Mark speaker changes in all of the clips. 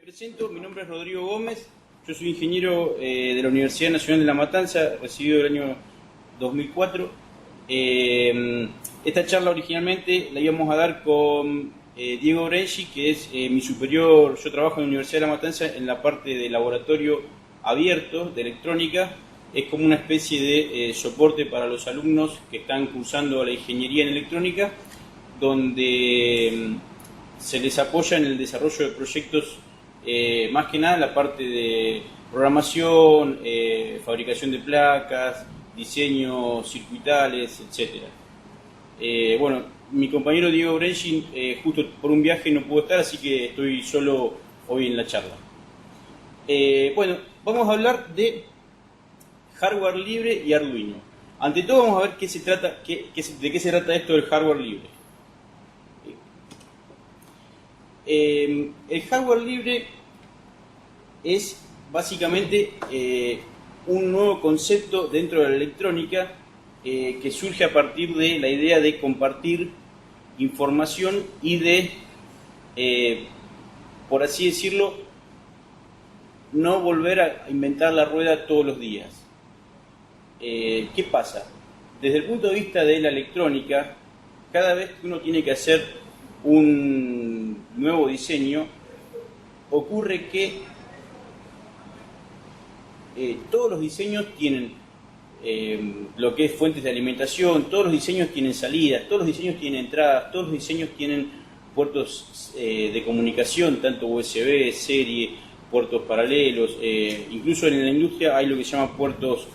Speaker 1: presento, mi nombre es Rodrigo Gómez, yo soy ingeniero de la Universidad Nacional de La Matanza, recibido del año 2004. Esta charla originalmente la íbamos a dar con Diego Brengi, que es mi superior. Yo trabajo en la Universidad de La Matanza en la parte de laboratorio abierto de electrónica. Es como una especie de soporte para los alumnos que están cursando la ingeniería en electrónica, donde se les apoya en el desarrollo de proyectos, más que nada en la parte de programación, fabricación de placas, diseño circuitales, etc. Bueno, mi compañero Diego Brengi justo por un viaje no pudo estar, así que estoy solo hoy en la charla. Bueno, vamos a hablar de hardware libre y Arduino. Ante todo vamos a ver de qué se trata esto del hardware libre. El hardware libre es básicamente un nuevo concepto dentro de la electrónica que surge a partir de la idea de compartir información y de, por así decirlo, no volver a inventar la rueda todos los días. ¿Qué pasa? Desde el punto de vista de la electrónica, cada vez que uno tiene que hacer un nuevo diseño, ocurre que todos los diseños tienen lo que es fuentes de alimentación, todos los diseños tienen salidas, todos los diseños tienen entradas, todos los diseños tienen puertos de comunicación, tanto USB, serie, puertos paralelos, incluso en la industria hay lo que se llama puertos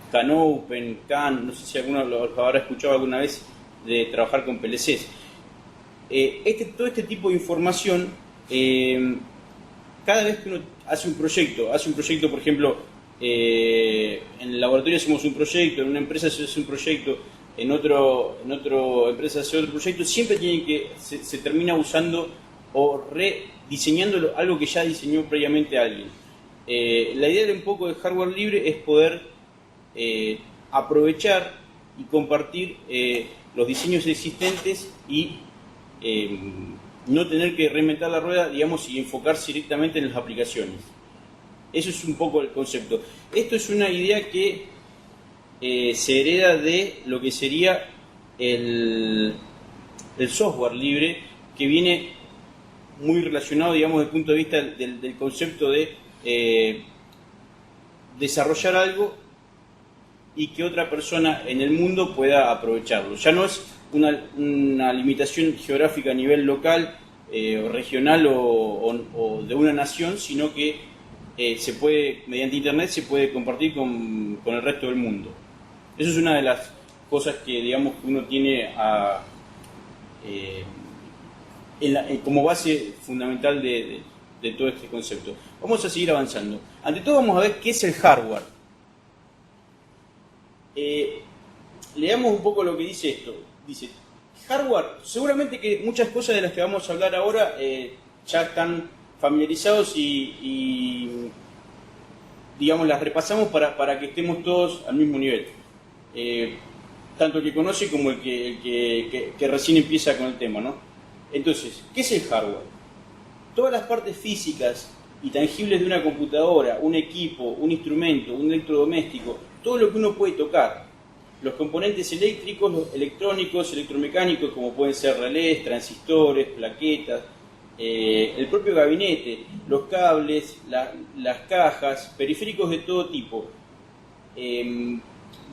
Speaker 1: CAN Open, CAN, no sé si alguno lo habrá escuchado alguna vez de trabajar con PLCs. Todo este tipo de información, cada vez que uno hace un proyecto, por ejemplo, en el laboratorio hacemos un proyecto, en una empresa se hace un proyecto, en otra empresa se hace otro proyecto, siempre se termina usando o rediseñando algo que ya diseñó previamente alguien. La idea de un poco de hardware libre es poder aprovechar y compartir los diseños existentes y no tener que reinventar la rueda, digamos, y enfocarse directamente en las aplicaciones. Eso es un poco el concepto. Esto es una idea que se hereda de lo que sería el software libre, que viene muy relacionado, digamos, desde el punto de vista del concepto de desarrollar algo y que otra persona en el mundo pueda aprovecharlo. Ya no es una limitación geográfica a nivel local, regional o de una nación, sino que se puede, mediante internet, se puede compartir con el resto del mundo. Eso es una de las cosas que, digamos, uno tiene como base fundamental de todo este concepto. Vamos a seguir avanzando. Ante todo vamos a ver qué es el hardware. Leamos un poco lo que dice esto. Dice, hardware, seguramente que muchas cosas de las que vamos a hablar ahora ya están familiarizados y digamos, las repasamos para que estemos todos al mismo nivel. Tanto el que conoce como el que recién empieza con el tema, ¿no? Entonces, ¿qué es el hardware? Todas las partes físicas y tangibles de una computadora, un equipo, un instrumento, un electrodoméstico, todo lo que uno puede tocar. Los componentes eléctricos, los electrónicos, electromecánicos, como pueden ser relés, transistores, plaquetas, el propio gabinete, los cables, las cajas, periféricos de todo tipo.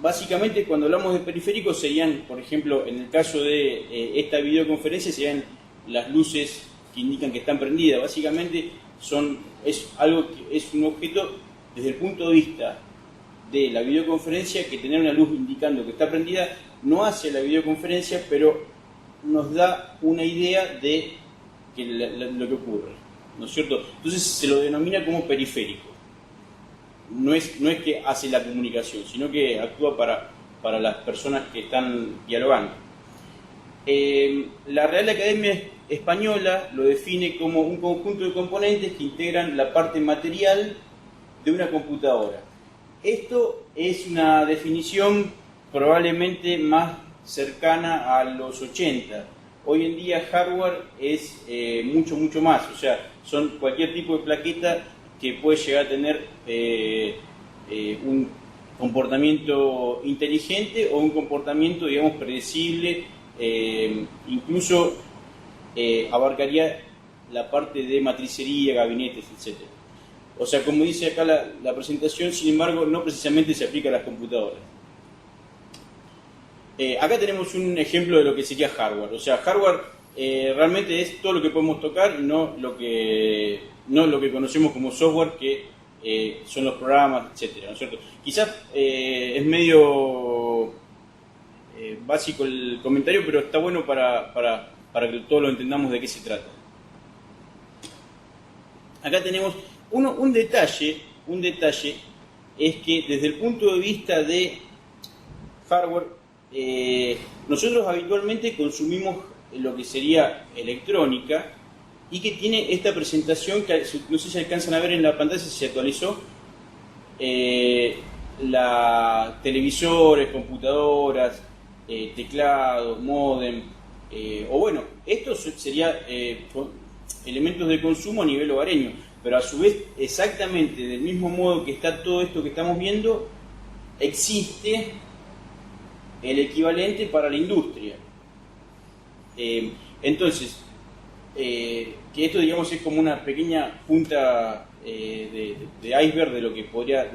Speaker 1: Básicamente, cuando hablamos de periféricos, serían, por ejemplo, en el caso de esta videoconferencia, serían las luces que indican que están prendidas. Básicamente es un objeto desde el punto de vista de la videoconferencia, que tener una luz indicando que está prendida no hace la videoconferencia, pero nos da una idea de lo que ocurre, ¿no es cierto? Entonces se lo denomina como periférico. No es que hace la comunicación, sino que actúa para las personas que están dialogando. La Real Academia Española lo define como un conjunto de componentes que integran la parte material de una computadora. Esto es una definición probablemente más cercana a los 80. hoy en día hardware es mucho más, o sea, son cualquier tipo de plaqueta que puede llegar a tener un comportamiento inteligente o un comportamiento, digamos, predecible, incluso abarcaría la parte de matricería, gabinetes, etcétera. O sea, como dice acá la presentación, sin embargo, no precisamente se aplica a las computadoras. Acá tenemos un ejemplo de lo que sería hardware. O sea, hardware realmente es todo lo que podemos tocar y no lo que conocemos como software, que son los programas, etcétera, ¿no es cierto? Quizás es medio básico el comentario, pero está bueno para que todos lo entendamos de qué se trata. Acá tenemos un detalle es que desde el punto de vista de hardware, nosotros habitualmente consumimos lo que sería electrónica y que tiene esta presentación que no sé si alcanzan a ver en la pantalla, si se actualizó, televisores, computadoras, teclados, módem, o bueno, estos serían elementos de consumo a nivel hogareño, pero a su vez exactamente del mismo modo que está todo esto que estamos viendo, existe el equivalente para la industria. Entonces, que esto, digamos, es como una pequeña punta de iceberg de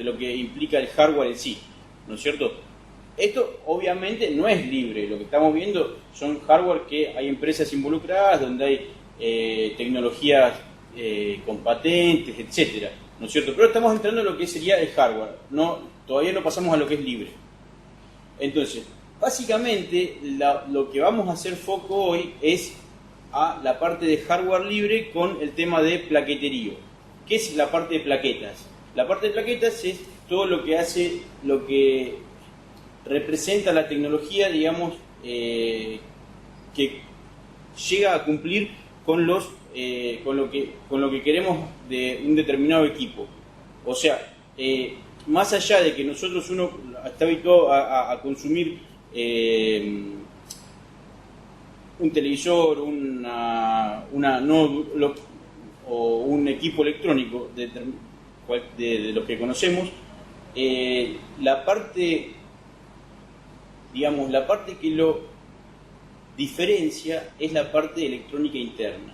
Speaker 1: lo que implica el hardware en sí, ¿no es cierto? Esto obviamente no es libre, lo que estamos viendo son hardware que hay empresas involucradas, donde hay tecnologías con patentes, etcétera, ¿no es cierto? Pero estamos entrando en lo que sería el hardware, todavía no pasamos a lo que es libre. Entonces, básicamente lo que vamos a hacer foco hoy es a la parte de hardware libre con el tema de plaqueterío. ¿Qué es la parte de plaquetas? La parte de plaquetas es todo lo que representa la tecnología, digamos, que llega a cumplir con lo que queremos de un determinado equipo. O sea, más allá de que uno está habituado a consumir un televisor, o un equipo electrónico de los que conocemos, la parte que lo diferencia es la parte electrónica interna,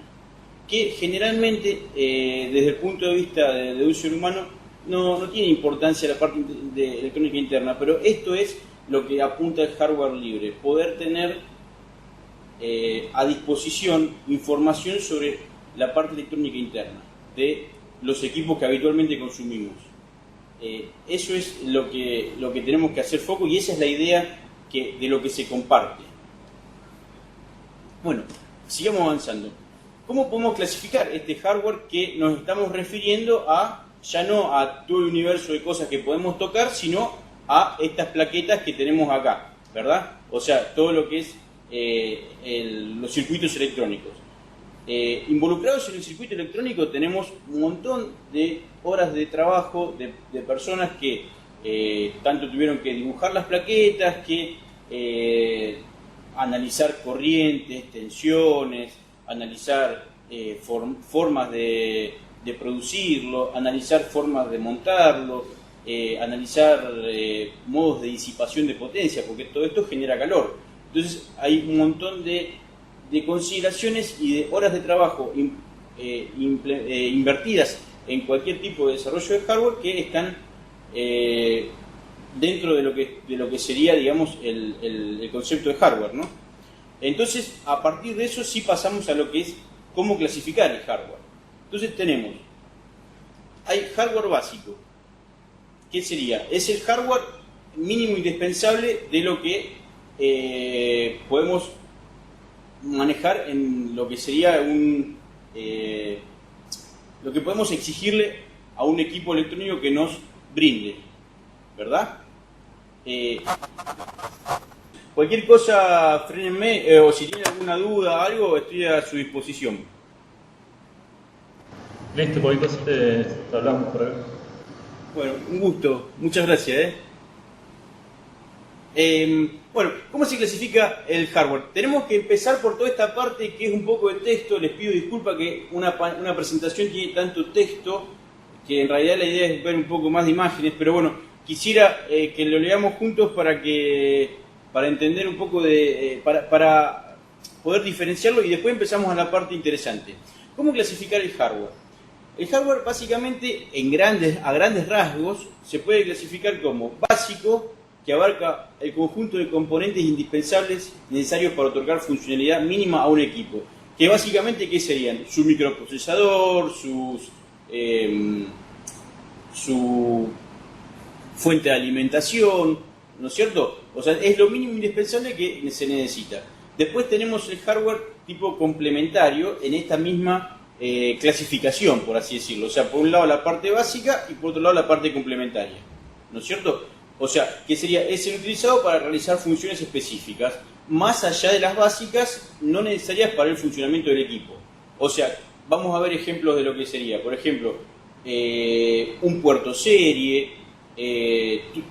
Speaker 1: que generalmente desde el punto de vista de un ser humano no tiene importancia la parte de electrónica interna, pero esto es lo que apunta el hardware libre, poder tener a disposición información sobre la parte electrónica interna de los equipos que habitualmente consumimos. Eso es lo que tenemos que hacer foco, y esa es la idea de lo que se comparte. Bueno, sigamos avanzando. ¿Cómo podemos clasificar este hardware que nos estamos refiriendo ya no a todo el universo de cosas que podemos tocar, sino a estas plaquetas que tenemos acá, ¿verdad? O sea, todo lo que es los circuitos electrónicos. Involucrados en el circuito electrónico tenemos un montón de horas de trabajo de personas que tanto tuvieron que dibujar las plaquetas, que analizar corrientes, tensiones, analizar formas de producirlo, analizar formas de montarlo, analizar modos de disipación de potencia, porque todo esto genera calor. Entonces hay un montón de consideraciones y de horas de trabajo invertidas en cualquier tipo de desarrollo de hardware que están dentro de lo que sería, digamos, el concepto de hardware, ¿no? Entonces, a partir de eso sí pasamos a lo que es cómo clasificar el hardware. Entonces hay hardware básico. ¿Qué sería? Es el hardware mínimo indispensable de lo que podemos manejar en lo que sería lo que podemos exigirle a un equipo electrónico que nos brinde, ¿verdad? Cualquier cosa, frénenme, o si tienen alguna duda, algo, estoy a su disposición.
Speaker 2: Listo, cualquier cosa te hablamos por ahí.
Speaker 1: Bueno, un gusto, muchas gracias. Bueno, ¿cómo se clasifica el hardware? Tenemos que empezar por toda esta parte que es un poco de texto. Les pido disculpas que una presentación tiene tanto texto que en realidad la idea es ver un poco más de imágenes, pero bueno, quisiera que lo leamos juntos para entender un poco para poder diferenciarlo y después empezamos a la parte interesante. ¿Cómo clasificar el hardware? El hardware básicamente a grandes rasgos se puede clasificar como básico, que abarca el conjunto de componentes indispensables necesarios para otorgar funcionalidad mínima a un equipo. Que básicamente, ¿qué serían? Su microprocesador, su fuente de alimentación, ¿no es cierto? O sea, es lo mínimo indispensable que se necesita. Después tenemos el hardware tipo complementario en esta misma clasificación, por así decirlo. O sea, por un lado la parte básica y por otro lado la parte complementaria, ¿no es cierto? O sea, que es el utilizado para realizar funciones específicas, más allá de las básicas, no necesarias para el funcionamiento del equipo. O sea, vamos a ver ejemplos de lo que sería. Por ejemplo, un puerto serie,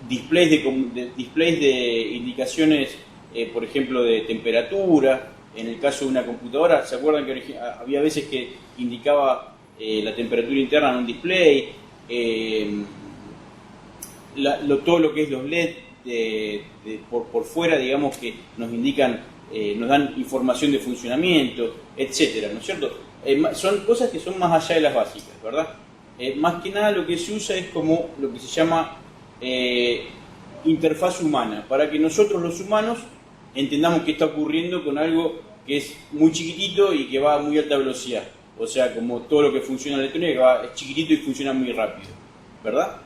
Speaker 1: displays de indicaciones, por ejemplo, de temperatura. En el caso de una computadora, ¿se acuerdan que había veces que indicaba la temperatura interna en un display? Todo lo que es los LED por fuera, digamos, que nos indican, nos dan información de funcionamiento, etcétera, ¿no es cierto? Son cosas que son más allá de las básicas, ¿verdad? Más que nada lo que se usa es como lo que se llama interfaz humana, para que nosotros los humanos entendamos qué está ocurriendo con algo que es muy chiquitito y que va a muy alta velocidad. O sea, como todo lo que funciona en la electrónica es chiquitito y funciona muy rápido, ¿verdad?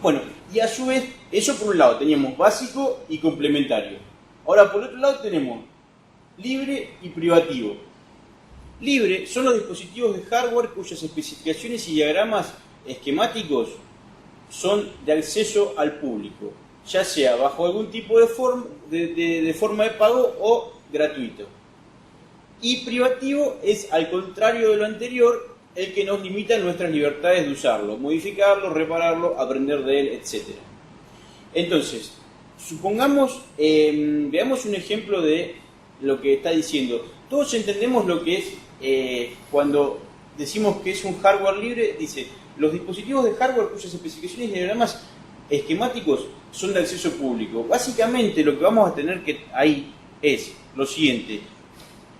Speaker 1: Bueno, y a su vez, eso por un lado teníamos básico y complementario. Ahora por otro lado tenemos libre y privativo. Libre son los dispositivos de hardware cuyas especificaciones y diagramas esquemáticos son de acceso al público, ya sea bajo algún tipo de forma de pago o gratuito. Y privativo es, al contrario de lo anterior, el que nos limita nuestras libertades de usarlo, modificarlo, repararlo, aprender de él, etc. Entonces, supongamos, veamos un ejemplo de lo que está diciendo. Todos entendemos lo que es cuando decimos que es un hardware libre. Dice, los dispositivos de hardware cuyas especificaciones y diagramas esquemáticos son de acceso público. Básicamente lo que vamos a tener que ahí es lo siguiente.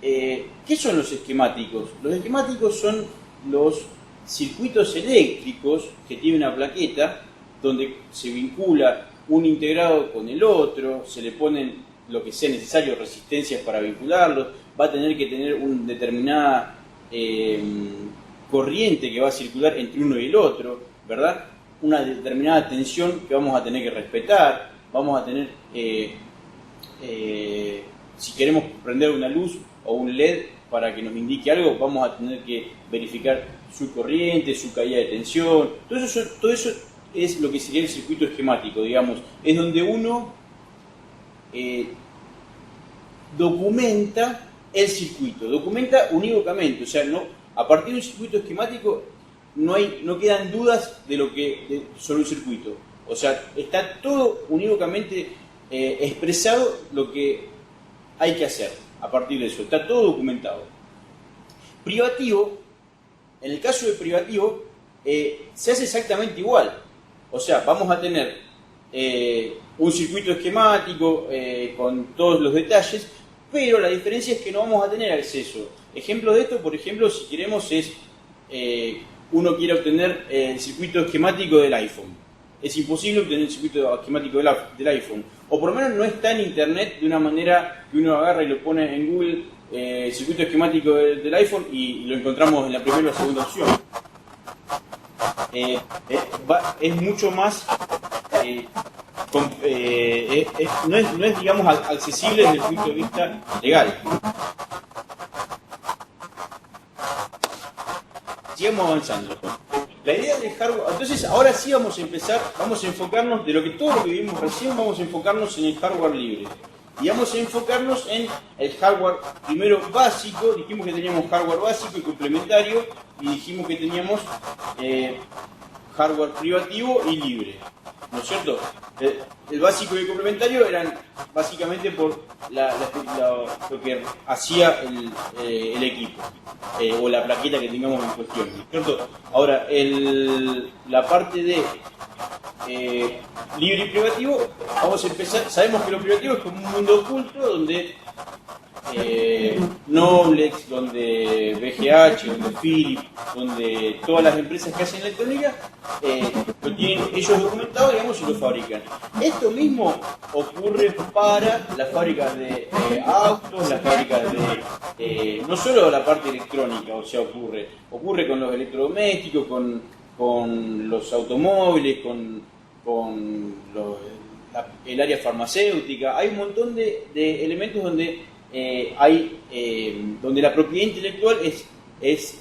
Speaker 1: ¿Qué son los esquemáticos? Los esquemáticos son los circuitos eléctricos que tiene una plaqueta donde se vincula un integrado con el otro, se le ponen lo que sea necesario, resistencias para vincularlos, va a tener que tener una determinada corriente que va a circular entre uno y el otro, ¿verdad? Una determinada tensión que vamos a tener que respetar, vamos a tener, si queremos prender una luz o un LED para que nos indique algo, vamos a tener que verificar su corriente, su caída de tensión. Todo eso es lo que sería el circuito esquemático, digamos. Es donde uno documenta el circuito, documenta unívocamente. O sea, a partir de un circuito esquemático no quedan dudas sobre un circuito. O sea, está todo unívocamente expresado lo que hay que hacer. A partir de eso, está todo documentado. Privativo, en el caso de privativo, se hace exactamente igual. O sea, vamos a tener un circuito esquemático con todos los detalles, pero la diferencia es que no vamos a tener acceso. Ejemplo de esto, por ejemplo, si queremos uno quiere obtener el circuito esquemático del iPhone. Es imposible obtener el circuito esquemático del iPhone. O por lo menos no está en internet de una manera que uno agarra y lo pone en Google, circuito esquemático del iPhone, y lo encontramos en la primera o la segunda opción. Es mucho más, no es digamos accesible desde el punto de vista legal. Sigamos avanzando. La idea del hardware, entonces ahora sí vamos a enfocarnos de todo lo que vimos recién, vamos a enfocarnos en el hardware libre. Y vamos a enfocarnos en el hardware primero básico. Dijimos que teníamos hardware básico y complementario, y dijimos que teníamos hardware privativo y libre. ¿no es cierto? El básico y el complementario eran básicamente por lo que hacía el equipo, o la plaqueta que tengamos en cuestión, ¿no es cierto? Ahora, la parte de libre y privativo, vamos a empezar. Sabemos que lo privativo es como un mundo oculto donde Noblex, donde BGH, donde Philips, donde todas las empresas que hacen electrónica lo tienen ellos documentado, digamos, y lo fabrican. Esto mismo ocurre para las fábricas de autos, las fábricas de no solo la parte electrónica, o sea, ocurre con los electrodomésticos, con los automóviles, el área farmacéutica. Hay un montón de elementos donde donde la propiedad intelectual es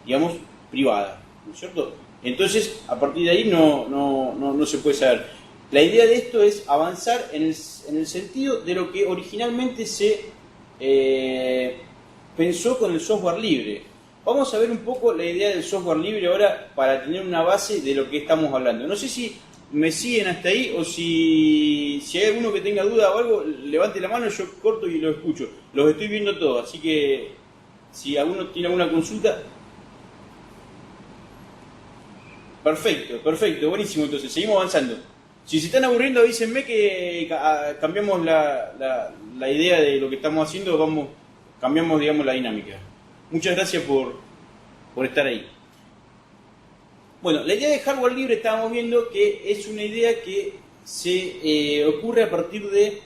Speaker 1: digamos, privada, ¿no es cierto? Entonces, a partir de ahí no se puede saber. La idea de esto es avanzar en el sentido de lo que originalmente se pensó con el software libre. Vamos a ver un poco la idea del software libre ahora para tener una base de lo que estamos hablando. No sé si me siguen hasta ahí o si hay alguno que tenga duda o algo, levante la mano, yo corto y lo escucho. Los estoy viendo todos, así que si alguno tiene alguna consulta. Perfecto, buenísimo, entonces seguimos avanzando. Si se están aburriendo, avísenme que cambiamos la idea de lo que estamos haciendo, cambiamos, digamos, la dinámica. Muchas gracias por estar ahí. Bueno, la idea de hardware libre estábamos viendo que es una idea que se ocurre a partir de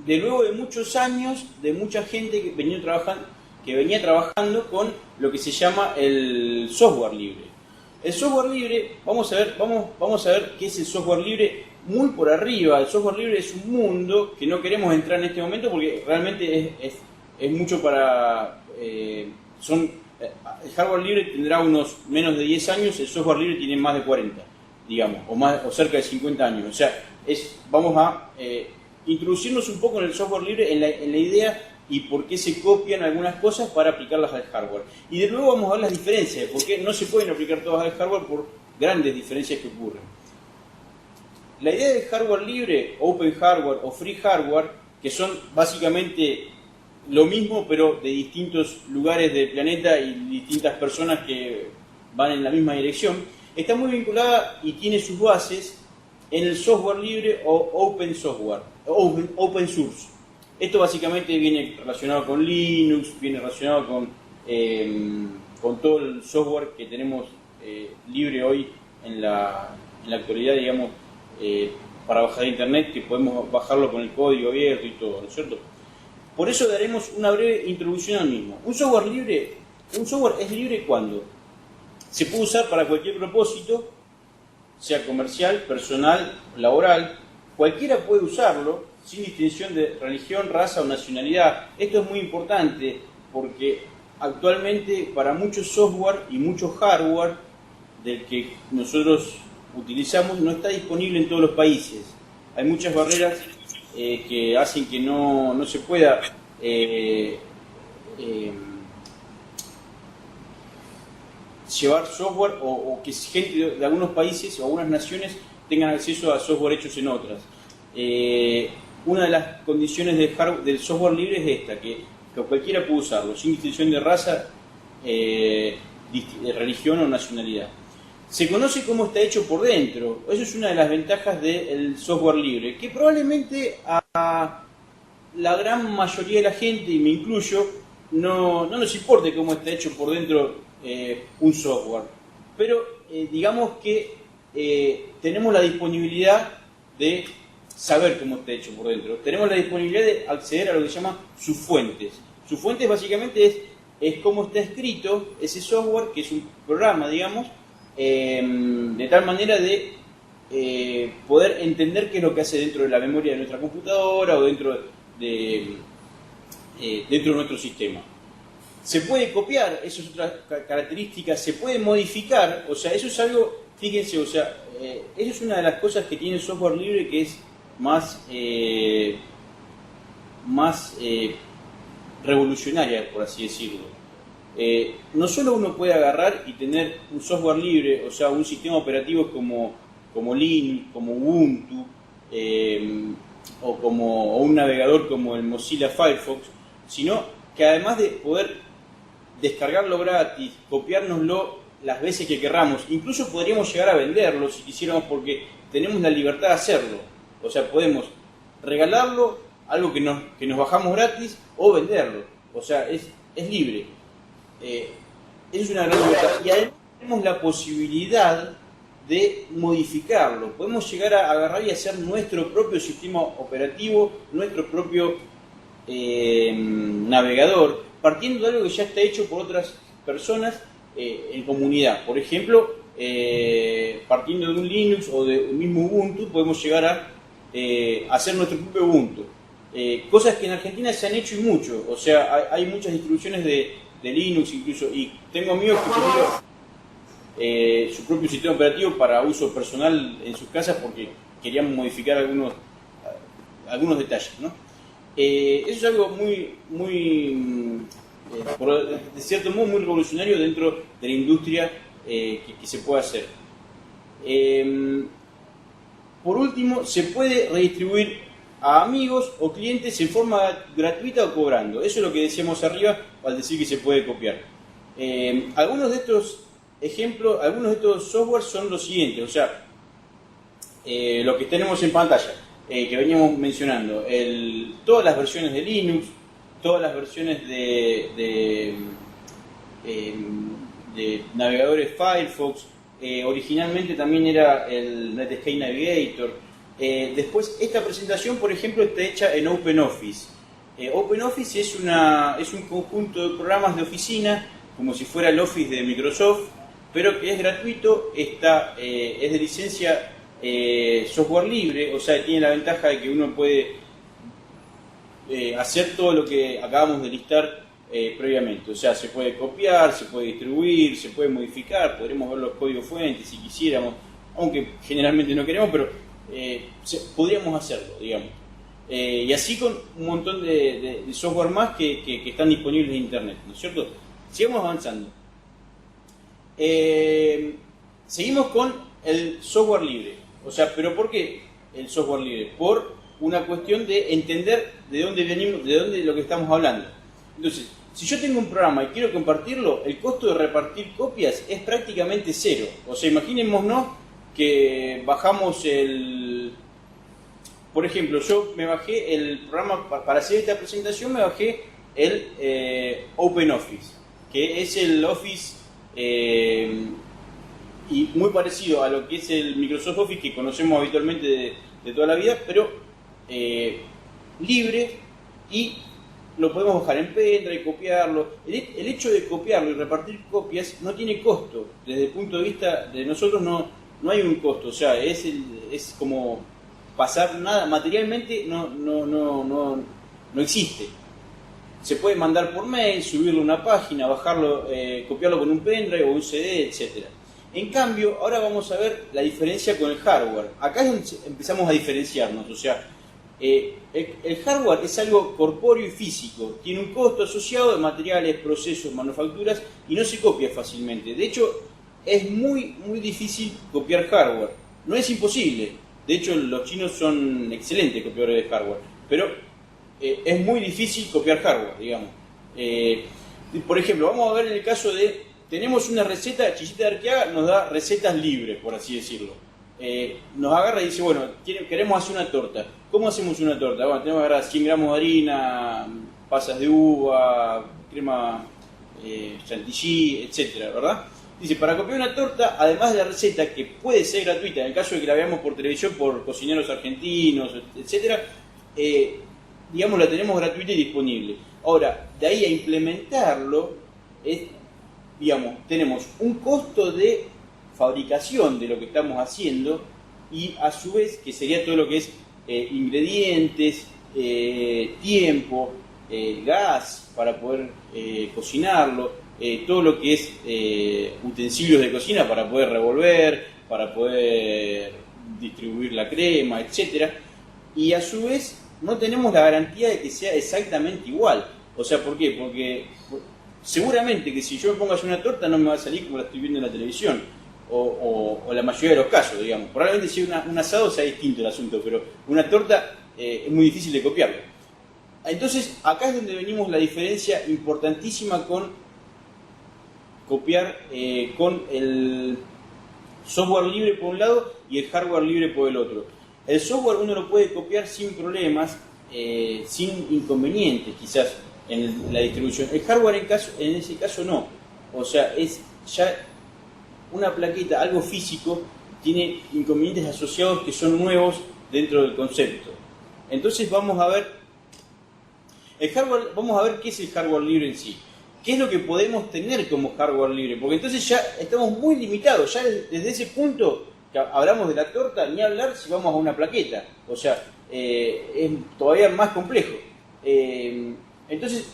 Speaker 1: luego de muchos años, de mucha gente que venía trabajando con lo que se llama el software libre. El software libre, vamos a ver qué es el software libre muy por arriba. El software libre es un mundo que no queremos entrar en este momento porque realmente es mucho para... el hardware libre tendrá unos menos de 10 años, el software libre tiene más de 40, digamos, o cerca de 50 años. O sea, vamos a introducirnos un poco en el software libre, en la idea y por qué se copian algunas cosas para aplicarlas al hardware. Y de luego vamos a ver las diferencias, porque no se pueden aplicar todas al hardware por grandes diferencias que ocurren. La idea del hardware libre, open hardware o free hardware, que son básicamente lo mismo pero de distintos lugares del planeta y distintas personas que van en la misma dirección, está muy vinculada y tiene sus bases en el software libre o open software, open source. Esto básicamente viene relacionado con Linux, viene relacionado con todo el software que tenemos libre hoy en la actualidad, digamos, para bajar internet, que podemos bajarlo con el código abierto y todo, ¿no es cierto? Por eso daremos una breve introducción al mismo. Un software es libre cuando se puede usar para cualquier propósito, sea comercial, personal, laboral. Cualquiera puede usarlo sin distinción de religión, raza o nacionalidad. Esto es muy importante porque actualmente para mucho software y mucho hardware del que nosotros utilizamos no está disponible en todos los países. Hay muchas barreras que hacen que no se pueda llevar software o que gente de algunos países o algunas naciones tengan acceso a software hechos en otras. Una de las condiciones del software libre es esta, que cualquiera puede usarlo, sin distinción de raza, de religión o nacionalidad. Se conoce cómo está hecho por dentro. Eso es una de las ventajas del software libre, que probablemente a la gran mayoría de la gente, y me incluyo, no nos importe cómo está hecho por dentro un software. Pero digamos que tenemos la disponibilidad de saber cómo está hecho por dentro. Tenemos la disponibilidad de acceder a lo que se llama sus fuentes. Sus fuentes básicamente es cómo está escrito ese software, que es un programa, digamos, de tal manera de poder entender qué es lo que hace dentro de la memoria de nuestra computadora o dentro de nuestro sistema. Se puede copiar, eso es otra característica, se puede modificar, o sea, eso es algo, fíjense, o sea, eso es una de las cosas que tiene el software libre que es más revolucionaria, por así decirlo. no solo uno puede agarrar y tener un software libre, o sea, un sistema operativo como Linux, como Ubuntu, o un navegador como el Mozilla Firefox, sino que además de poder descargarlo gratis, copiárnoslo las veces que querramos, incluso podríamos llegar a venderlo si quisiéramos, porque tenemos la libertad de hacerlo. O sea, podemos regalarlo, algo que nos bajamos gratis, o venderlo. O sea, es libre. Es una gran libertad. Y además tenemos la posibilidad de modificarlo. Podemos llegar a agarrar y hacer nuestro propio sistema operativo, nuestro propio navegador, partiendo de algo que ya está hecho por otras personas en comunidad. Por ejemplo, partiendo de un Linux o de un mismo Ubuntu, podemos llegar a hacer nuestro propio Ubuntu. Cosas que en Argentina se han hecho y mucho. O sea, hay muchas distribuciones de Linux incluso, y tengo amigos que pusieron su propio sistema operativo para uso personal en sus casas porque querían modificar algunos detalles, ¿no? Eso es algo de cierto modo, muy revolucionario dentro de la industria que se puede hacer. Por último, se puede redistribuir a amigos o clientes en forma gratuita o cobrando. Eso es lo que decíamos arriba al decir que se puede copiar. Algunos de estos ejemplos, algunos de estos softwares son los siguientes, o sea, lo que tenemos en pantalla, que veníamos mencionando, todas las versiones de Linux, todas las versiones de navegadores Firefox, originalmente también era el Netscape Navigator. Después, esta presentación, por ejemplo, está hecha en OpenOffice. OpenOffice es un conjunto de programas de oficina, como si fuera el Office de Microsoft, pero que es gratuito, es de licencia software libre, o sea, tiene la ventaja de que uno puede hacer todo lo que acabamos de listar previamente. O sea, se puede copiar, se puede distribuir, se puede modificar, podremos ver los códigos fuentes si quisiéramos, aunque generalmente no queremos, pero podríamos hacerlo, digamos. Y así con un montón de software más que están disponibles en Internet, ¿no es cierto? Sigamos avanzando. Seguimos con el software libre. O sea, ¿pero por qué el software libre? Por una cuestión de entender de dónde venimos, de dónde es lo que estamos hablando. Entonces, si yo tengo un programa y quiero compartirlo, el costo de repartir copias es prácticamente cero. O sea, imaginémonos que bajamos por ejemplo, yo me bajé el programa para hacer esta presentación, me bajé el OpenOffice, que es el Office y muy parecido a lo que es el Microsoft Office que conocemos habitualmente de toda la vida, pero libre, y lo podemos bajar en pendrive y copiarlo. El hecho de copiarlo y repartir copias no tiene costo. Desde el punto de vista de nosotros no hay un costo. O sea, es como pasar nada. Materialmente no existe. Se puede mandar por mail, subirlo a una página, bajarlo, copiarlo con un pendrive o un CD, etcétera. En cambio, ahora vamos a ver la diferencia con el hardware. Acá es donde empezamos a diferenciarnos. O sea, el hardware es algo corpóreo y físico, tiene un costo asociado de materiales, procesos, manufacturas, y no se copia fácilmente. De hecho, es muy difícil copiar hardware. No es imposible, de hecho los chinos son excelentes copiadores de hardware, pero es muy difícil copiar hardware, digamos. Por ejemplo, vamos a ver en el caso de, tenemos una receta, Chichita de Arqueaga nos da recetas libres, por así decirlo. Nos agarra y dice, bueno, queremos hacer una torta. ¿Cómo hacemos una torta? Bueno, tenemos que agarrar 100 gramos de harina, pasas de uva, crema chantilly, etcétera, ¿verdad? Dice, para copiar una torta, además de la receta, que puede ser gratuita, en el caso de que la veamos por televisión por cocineros argentinos, etcétera, digamos, la tenemos gratuita y disponible. Ahora, de ahí a implementarlo, digamos, tenemos un costo de fabricación de lo que estamos haciendo, y a su vez, que sería todo lo que es ingredientes, tiempo, gas para poder cocinarlo, todo lo que es utensilios de cocina para poder revolver, para poder distribuir la crema, etcétera. Y a su vez no tenemos la garantía de que sea exactamente igual. O sea, ¿por qué? Porque seguramente que si yo me pongo a hacer una torta no me va a salir como la estoy viendo en la televisión, o la mayoría de los casos, digamos. Probablemente si un asado sea distinto el asunto, pero una torta es muy difícil de copiarlo. Entonces, acá es donde venimos la diferencia importantísima con copiar con el software libre por un lado y el hardware libre por el otro. El software uno lo puede copiar sin problemas, sin inconvenientes quizás en la distribución. El hardware en ese caso no. O sea, es ya una plaqueta, algo físico, tiene inconvenientes asociados que son nuevos dentro del concepto. Entonces vamos a ver qué es el hardware libre en sí. ¿Qué es lo que podemos tener como hardware libre? Porque entonces ya estamos muy limitados. Ya desde ese punto que hablamos de la torta, ni hablar si vamos a una plaqueta. O sea, es todavía más complejo. Entonces,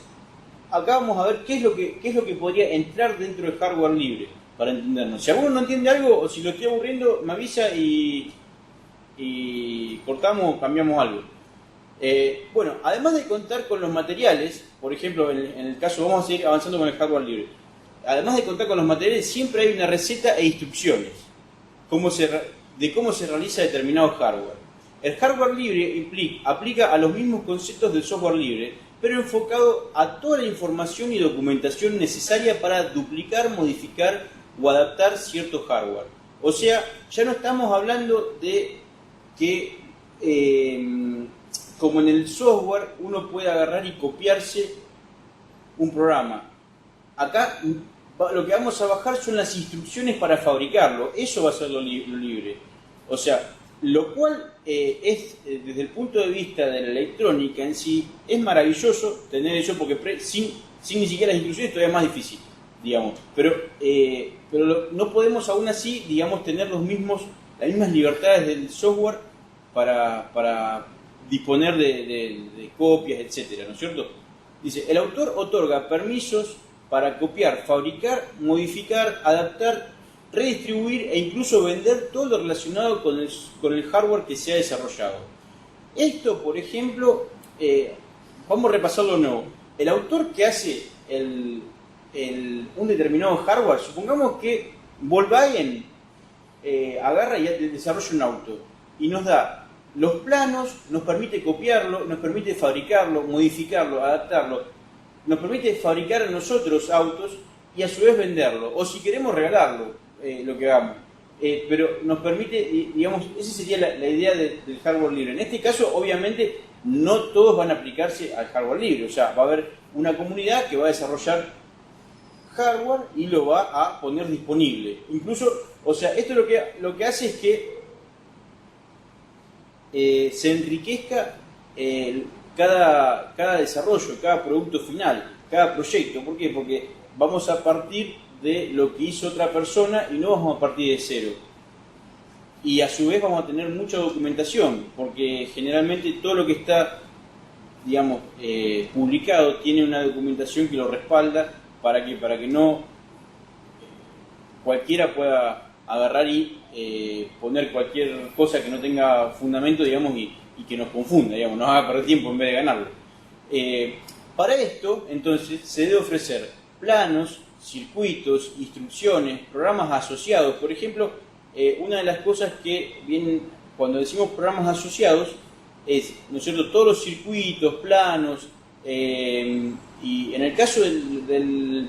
Speaker 1: acá vamos a ver qué es lo que podría entrar dentro del hardware libre, para entendernos. Si alguno no entiende algo, o si lo estoy aburriendo, me avisa y cortamos o cambiamos algo. Bueno, además de contar con los materiales, por ejemplo, en el caso, vamos a seguir avanzando con el hardware libre. Además de contar con los materiales, siempre hay una receta e instrucciones de cómo se realiza determinado hardware. El hardware libre aplica a los mismos conceptos del software libre, pero enfocado a toda la información y documentación necesaria para duplicar, modificar o adaptar cierto hardware. O sea, ya no estamos hablando de que como en el software uno puede agarrar y copiarse un programa. Acá lo que vamos a bajar son las instrucciones para fabricarlo. Eso va a ser lo libre. O sea, lo cual es, desde el punto de vista de la electrónica en sí, es maravilloso tener eso, porque sin ni siquiera las instrucciones todavía es más difícil, digamos. Pero no podemos aún así, digamos, tener las mismas libertades del software para disponer de copias, etcétera, ¿no es cierto? Dice, el autor otorga permisos para copiar, fabricar, modificar, adaptar, redistribuir e incluso vender todo lo relacionado con el hardware que se ha desarrollado. Esto, por ejemplo, vamos a repasarlo de nuevo. El autor que hace un determinado hardware, supongamos que Volkswagen agarra y desarrolla un auto y nos da los planos, nos permite copiarlo, nos permite fabricarlo, modificarlo, adaptarlo, nos permite fabricar a nosotros autos y a su vez venderlo, o si queremos regalarlo, lo que hagamos. Pero nos permite, digamos, esa sería la idea del hardware libre. En este caso, obviamente, no todos van a aplicarse al hardware libre, o sea, va a haber una comunidad que va a desarrollar hardware y lo va a poner disponible. Incluso, o sea, esto lo que hace es que se enriquezca cada desarrollo, cada producto final, cada proyecto. ¿Por qué? Porque vamos a partir de lo que hizo otra persona y no vamos a partir de cero. Y a su vez vamos a tener mucha documentación, porque generalmente todo lo que está, digamos, publicado tiene una documentación que lo respalda para que no cualquiera pueda agarrar y poner cualquier cosa que no tenga fundamento, digamos, y que nos confunda, digamos, nos haga perder tiempo en vez de ganarlo. Para esto, entonces, se debe ofrecer planos, circuitos, instrucciones, programas asociados. Por ejemplo, una de las cosas que vienen cuando decimos programas asociados es, ¿no es cierto?, todos los circuitos, planos, y en el caso del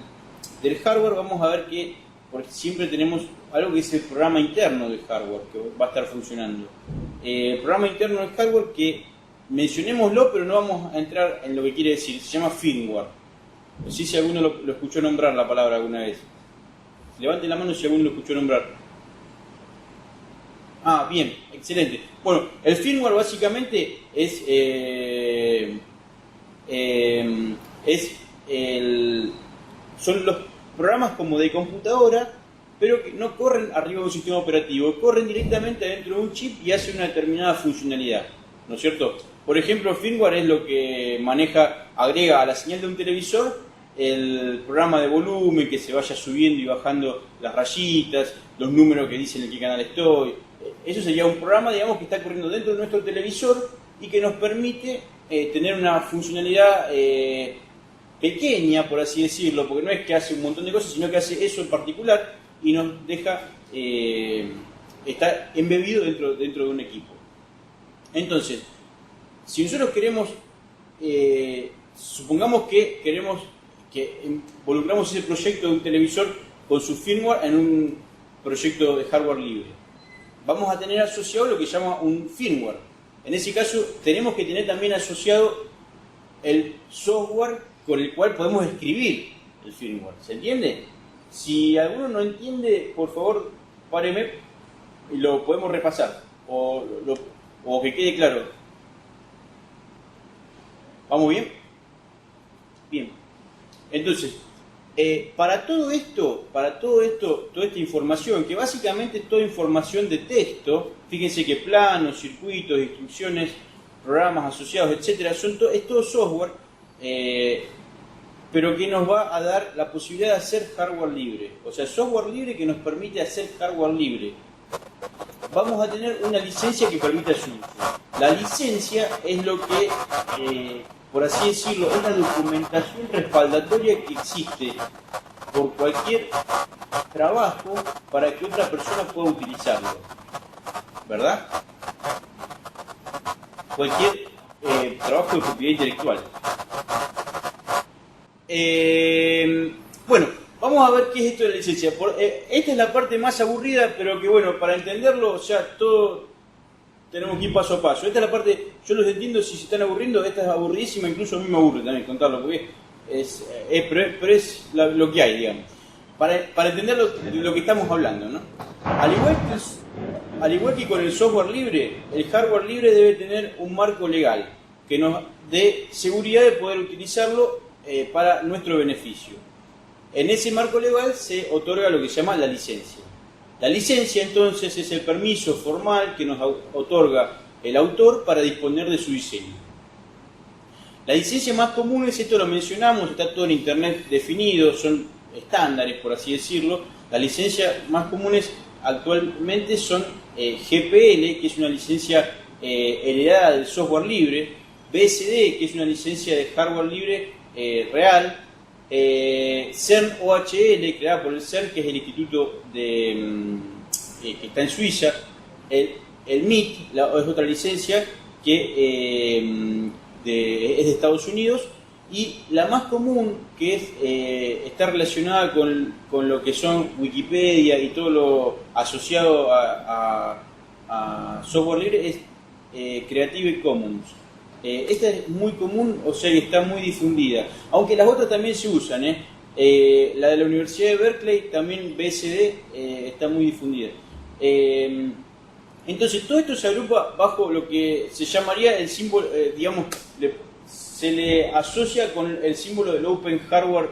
Speaker 1: hardware vamos a ver que porque siempre tenemos algo que es el programa interno del hardware que va a estar funcionando. El programa interno del hardware que mencionémoslo, pero no vamos a entrar en lo que quiere decir, se llama firmware. No sé si alguno lo escuchó nombrar la palabra alguna vez. Levanten la mano si alguno lo escuchó nombrar. Ah, bien, excelente. Bueno, el firmware básicamente son los programas como de computadora, pero que no corren arriba de un sistema operativo, corren directamente dentro de un chip y hacen una determinada funcionalidad, ¿no es cierto? Por ejemplo, el firmware es lo que agrega a la señal de un televisor el programa de volumen, que se vaya subiendo y bajando las rayitas, los números que dicen en qué canal estoy. Eso sería un programa, digamos, que está corriendo dentro de nuestro televisor y que nos permite tener una funcionalidad pequeña, por así decirlo, porque no es que hace un montón de cosas, sino que hace eso en particular y nos deja estar embebido dentro de un equipo. Entonces, si nosotros queremos, supongamos que queremos que involucramos ese proyecto de un televisor con su firmware en un proyecto de hardware libre, vamos a tener asociado lo que se llama un firmware. En ese caso, tenemos que tener también asociado el software con el cual podemos escribir el firmware. ¿Se entiende? Si alguno no entiende, por favor, páreme y lo podemos repasar. O que quede claro. ¿Vamos bien? Bien. Entonces, para todo esto, toda esta información, que básicamente es toda información de texto, fíjense que planos, circuitos, instrucciones, programas asociados, etcétera, es todo software, pero que nos va a dar la posibilidad de hacer hardware libre. O sea, software libre que nos permite hacer hardware libre. Vamos a tener una licencia que permita su uso. La licencia es lo que, por así decirlo, es la documentación respaldatoria que existe por cualquier trabajo para que otra persona pueda utilizarlo. ¿Verdad? Cualquier trabajo de propiedad intelectual. Bueno, vamos a ver qué es esto de la licencia. Esta es la parte más aburrida, pero que bueno, para entenderlo, o sea, todo tenemos que ir paso a paso. Esta es la parte, yo los entiendo si se están aburriendo, esta es aburridísima, incluso a mí me aburre también contarlo, porque pero es lo que hay, digamos. Para entender lo que estamos hablando, ¿no? Al igual que con el software libre, el hardware libre debe tener un marco legal que nos dé seguridad de poder utilizarlo para nuestro beneficio. En ese marco legal se otorga lo que se llama la licencia. La licencia entonces es el permiso formal que nos otorga el autor para disponer de su diseño. La licencia más común es, esto lo mencionamos, está todo en internet definido, son estándares por así decirlo. Las licencias más comunes actualmente son GPL, que es una licencia heredada del software libre, BSD, que es una licencia de hardware libre real, CERN OHL, creada por el CERN, que es el instituto que está en Suiza, el MIT es otra licencia que es de Estados Unidos, y la más común, que está relacionada con lo que son Wikipedia y todo lo asociado a software libre, es Creative Commons. Esta es muy común, o sea, está muy difundida, aunque las otras también se usan. La de la Universidad de Berkeley, también BSD, está muy difundida. Entonces, todo esto se agrupa bajo lo que se llamaría el símbolo, digamos, se le asocia con el símbolo del Open Hardware,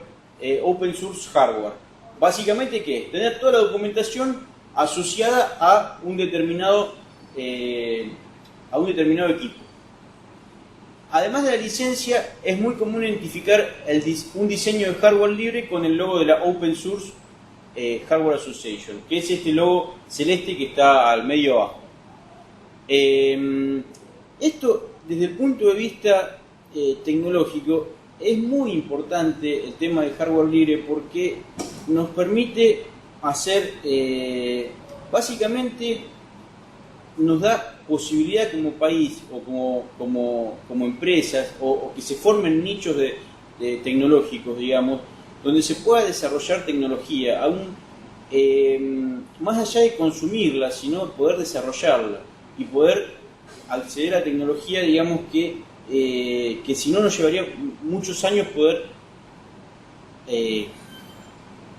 Speaker 1: Open Source Hardware. Básicamente, ¿qué es? Tener toda la documentación asociada a un determinado equipo. Además de la licencia, es muy común identificar un diseño de hardware libre con el logo de la Open Source Hardware Association, que es este logo celeste que está al medio abajo. Esto, desde el punto de vista tecnológico, es muy importante el tema de hardware libre porque nos permite hacer, básicamente, nos da posibilidad como país o como empresas o que se formen nichos de tecnológicos, digamos, donde se pueda desarrollar tecnología, aún más allá de consumirla, sino poder desarrollarla y poder acceder a tecnología, digamos, que si no nos llevaría muchos años poder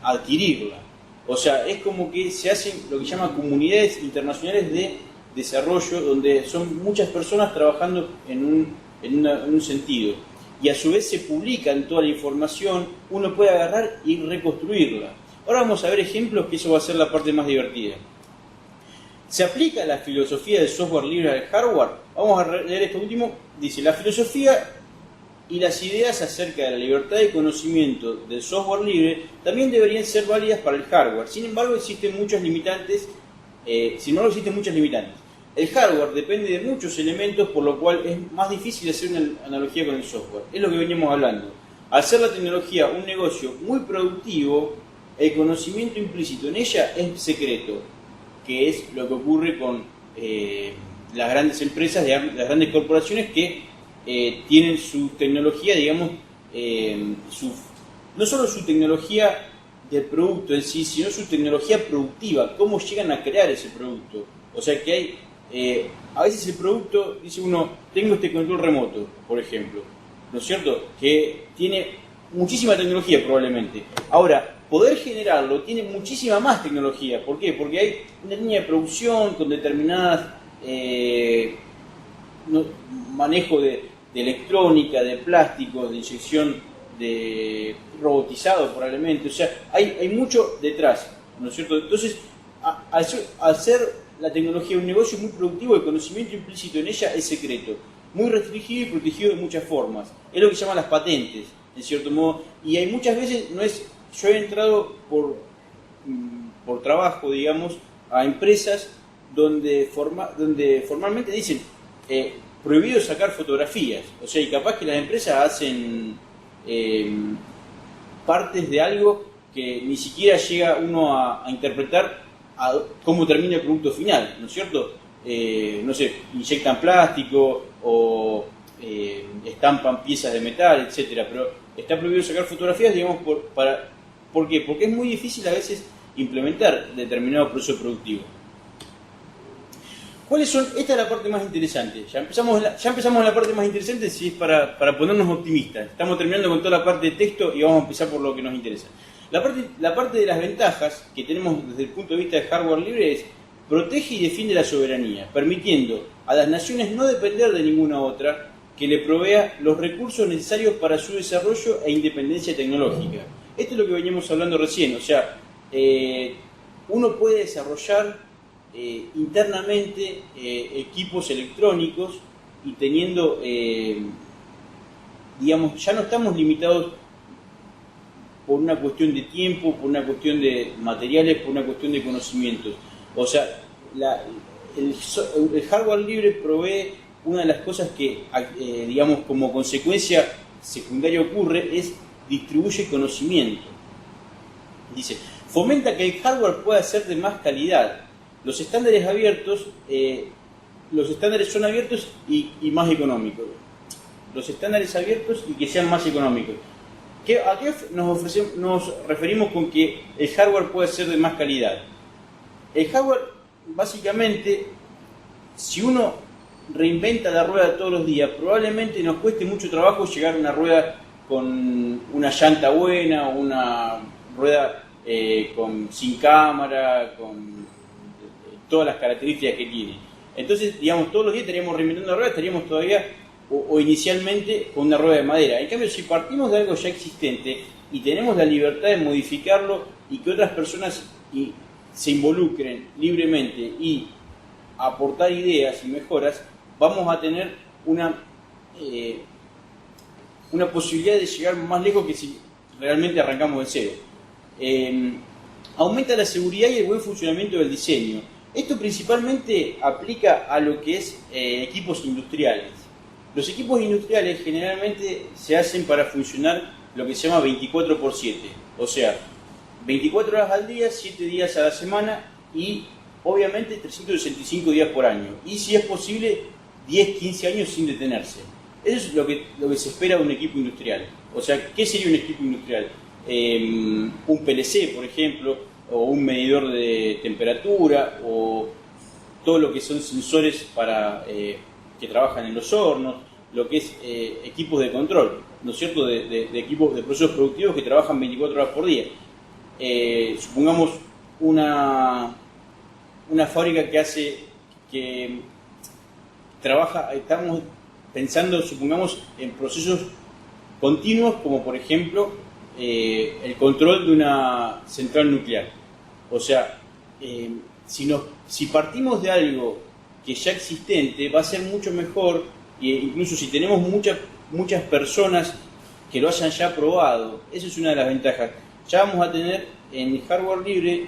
Speaker 1: adquirirla. O sea, es como que se hacen lo que llaman comunidades internacionales de desarrollo, donde son muchas personas trabajando en un sentido, y a su vez se publican toda la información, uno puede agarrar y reconstruirla. Ahora vamos a ver ejemplos, que eso va a ser la parte más divertida. ¿Se aplica la filosofía del software libre al hardware? Vamos a leer esto último. Dice: la filosofía y las ideas acerca de la libertad de conocimiento del software libre también deberían ser válidas para el hardware. Sin embargo, existen muchas limitantes. El hardware depende de muchos elementos, por lo cual es más difícil hacer una analogía con el software. Es lo que veníamos hablando. Al ser la tecnología un negocio muy productivo, el conocimiento implícito en ella es secreto, que es lo que ocurre con las grandes empresas, las grandes corporaciones que tienen su tecnología, digamos, no solo su tecnología del producto en sí, sino su tecnología productiva, cómo llegan a crear ese producto. O sea que hay, a veces el producto, dice uno, tengo este control remoto, por ejemplo, ¿no es cierto? Que tiene muchísima tecnología probablemente. Ahora, poder generarlo tiene muchísima más tecnología. ¿Por qué? Porque hay una línea de producción con determinadas manejo de electrónica, de plásticos, de inyección de robotizado probablemente. O sea, hay mucho detrás, ¿no es cierto? Entonces, al ser la tecnología un negocio muy productivo, el conocimiento implícito en ella es secreto, muy restringido y protegido de muchas formas. Es lo que se llaman las patentes, en cierto modo. Y hay muchas veces, yo he entrado por trabajo, digamos, a empresas donde formalmente dicen prohibido sacar fotografías. O sea, y capaz que las empresas hacen partes de algo que ni siquiera llega uno a interpretar a cómo termina el producto final, ¿no es cierto? No sé, inyectan plástico o estampan piezas de metal, etcétera, pero está prohibido sacar fotografías, digamos, ¿por qué? Porque es muy difícil a veces implementar determinado proceso productivo. ¿Cuáles son? Esta es la parte más interesante. Ya empezamos en la parte más interesante, si es para ponernos optimistas. Estamos terminando con toda la parte de texto y vamos a empezar por lo que nos interesa. La parte de las ventajas que tenemos desde el punto de vista de hardware libre es protege y defiende la soberanía, permitiendo a las naciones no depender de ninguna otra que le provea los recursos necesarios para su desarrollo e independencia tecnológica. Esto es lo que veníamos hablando recién, o sea, uno puede desarrollar internamente equipos electrónicos y teniendo, digamos, ya no estamos limitados por una cuestión de tiempo, por una cuestión de materiales, por una cuestión de conocimientos. O sea, el hardware libre provee una de las cosas que, digamos, como consecuencia secundaria ocurre, es distribuye conocimiento. Dice, fomenta que el hardware pueda ser de más calidad. Los estándares abiertos, los estándares son abiertos y más económicos. Los estándares abiertos y que sean más económicos. ¿A qué nos referimos con que el hardware puede ser de más calidad? El hardware, básicamente, si uno reinventa la rueda todos los días, probablemente nos cueste mucho trabajo llegar a una rueda con una llanta buena, una rueda sin cámara, con todas las características que tiene. Entonces, digamos, todos los días estaríamos reinventando la rueda, estaríamos todavía o inicialmente con una rueda de madera. En cambio, si partimos de algo ya existente y tenemos la libertad de modificarlo y que otras personas se involucren libremente y aportar ideas y mejoras, vamos a tener una posibilidad de llegar más lejos que si realmente arrancamos de cero. Aumenta la seguridad y el buen funcionamiento del diseño. Esto principalmente aplica a lo que es equipos industriales. Los equipos industriales generalmente se hacen para funcionar lo que se llama 24/7, o sea, 24 horas al día, 7 días a la semana y obviamente 365 días por año. Y si es posible, 10, 15 años sin detenerse. Eso es lo que se espera de un equipo industrial. O sea, ¿qué sería un equipo industrial? Un PLC, por ejemplo, o un medidor de temperatura, o todo lo que son sensores que trabajan en los hornos, lo que es equipos de control, ¿no es cierto?, de equipos de procesos productivos que trabajan 24 horas por día. Supongamos una fábrica que trabaja, estamos pensando, supongamos, en procesos continuos, como por ejemplo el control de una central nuclear. O sea, si partimos de algo que ya existente, va a ser mucho mejor, e incluso si tenemos muchas personas que lo hayan ya probado. Eso es una de las ventajas. Ya vamos a tener en el hardware libre,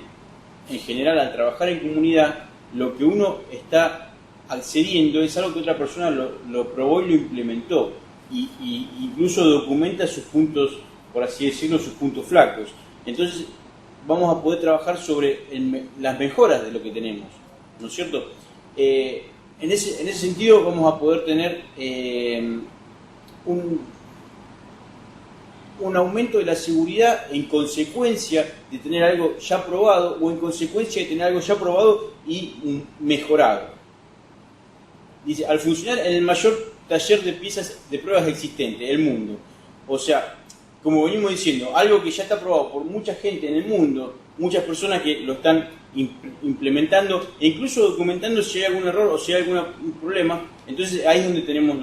Speaker 1: en general, al trabajar en comunidad, lo que uno está accediendo es algo que otra persona lo probó y lo implementó. incluso documenta sus puntos, por así decirlo, sus puntos flacos. Entonces vamos a poder trabajar sobre las mejoras de lo que tenemos, ¿no es cierto? En ese sentido vamos a poder tener un aumento de la seguridad en consecuencia de tener algo ya probado o en consecuencia de tener algo ya probado y mejorado. Dice, al funcionar en el mayor taller de piezas de pruebas existente, el mundo. O sea, como venimos diciendo, algo que ya está probado por mucha gente en el mundo, muchas personas que lo están implementando e incluso documentando si hay algún error o si hay algún problema, entonces ahí es donde tenemos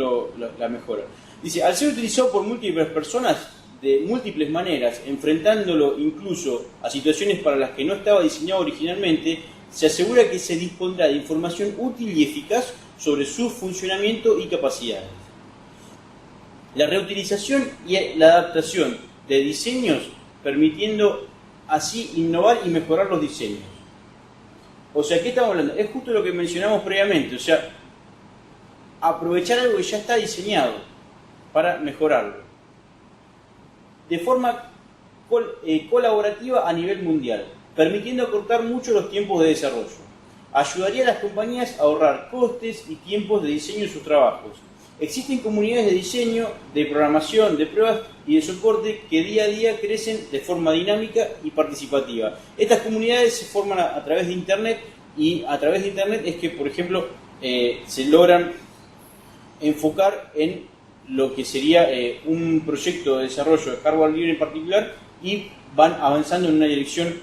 Speaker 1: la mejora. Dice, al ser utilizado por múltiples personas de múltiples maneras, enfrentándolo incluso a situaciones para las que no estaba diseñado originalmente, se asegura que se dispondrá de información útil y eficaz sobre su funcionamiento y capacidades. La reutilización y la adaptación de diseños, permitiendo así innovar y mejorar los diseños. O sea, ¿qué estamos hablando? Es justo lo que mencionamos previamente, o sea, aprovechar algo que ya está diseñado para mejorarlo. De forma colaborativa a nivel mundial, permitiendo acortar mucho los tiempos de desarrollo. Ayudaría a las compañías a ahorrar costes y tiempos de diseño en sus trabajos. Existen comunidades de diseño, de programación, de pruebas y de soporte que día a día crecen de forma dinámica y participativa. Estas comunidades se forman a través de Internet y a través de Internet es que, por ejemplo, se logran enfocar en lo que sería un proyecto de desarrollo de hardware libre en particular y van avanzando en una dirección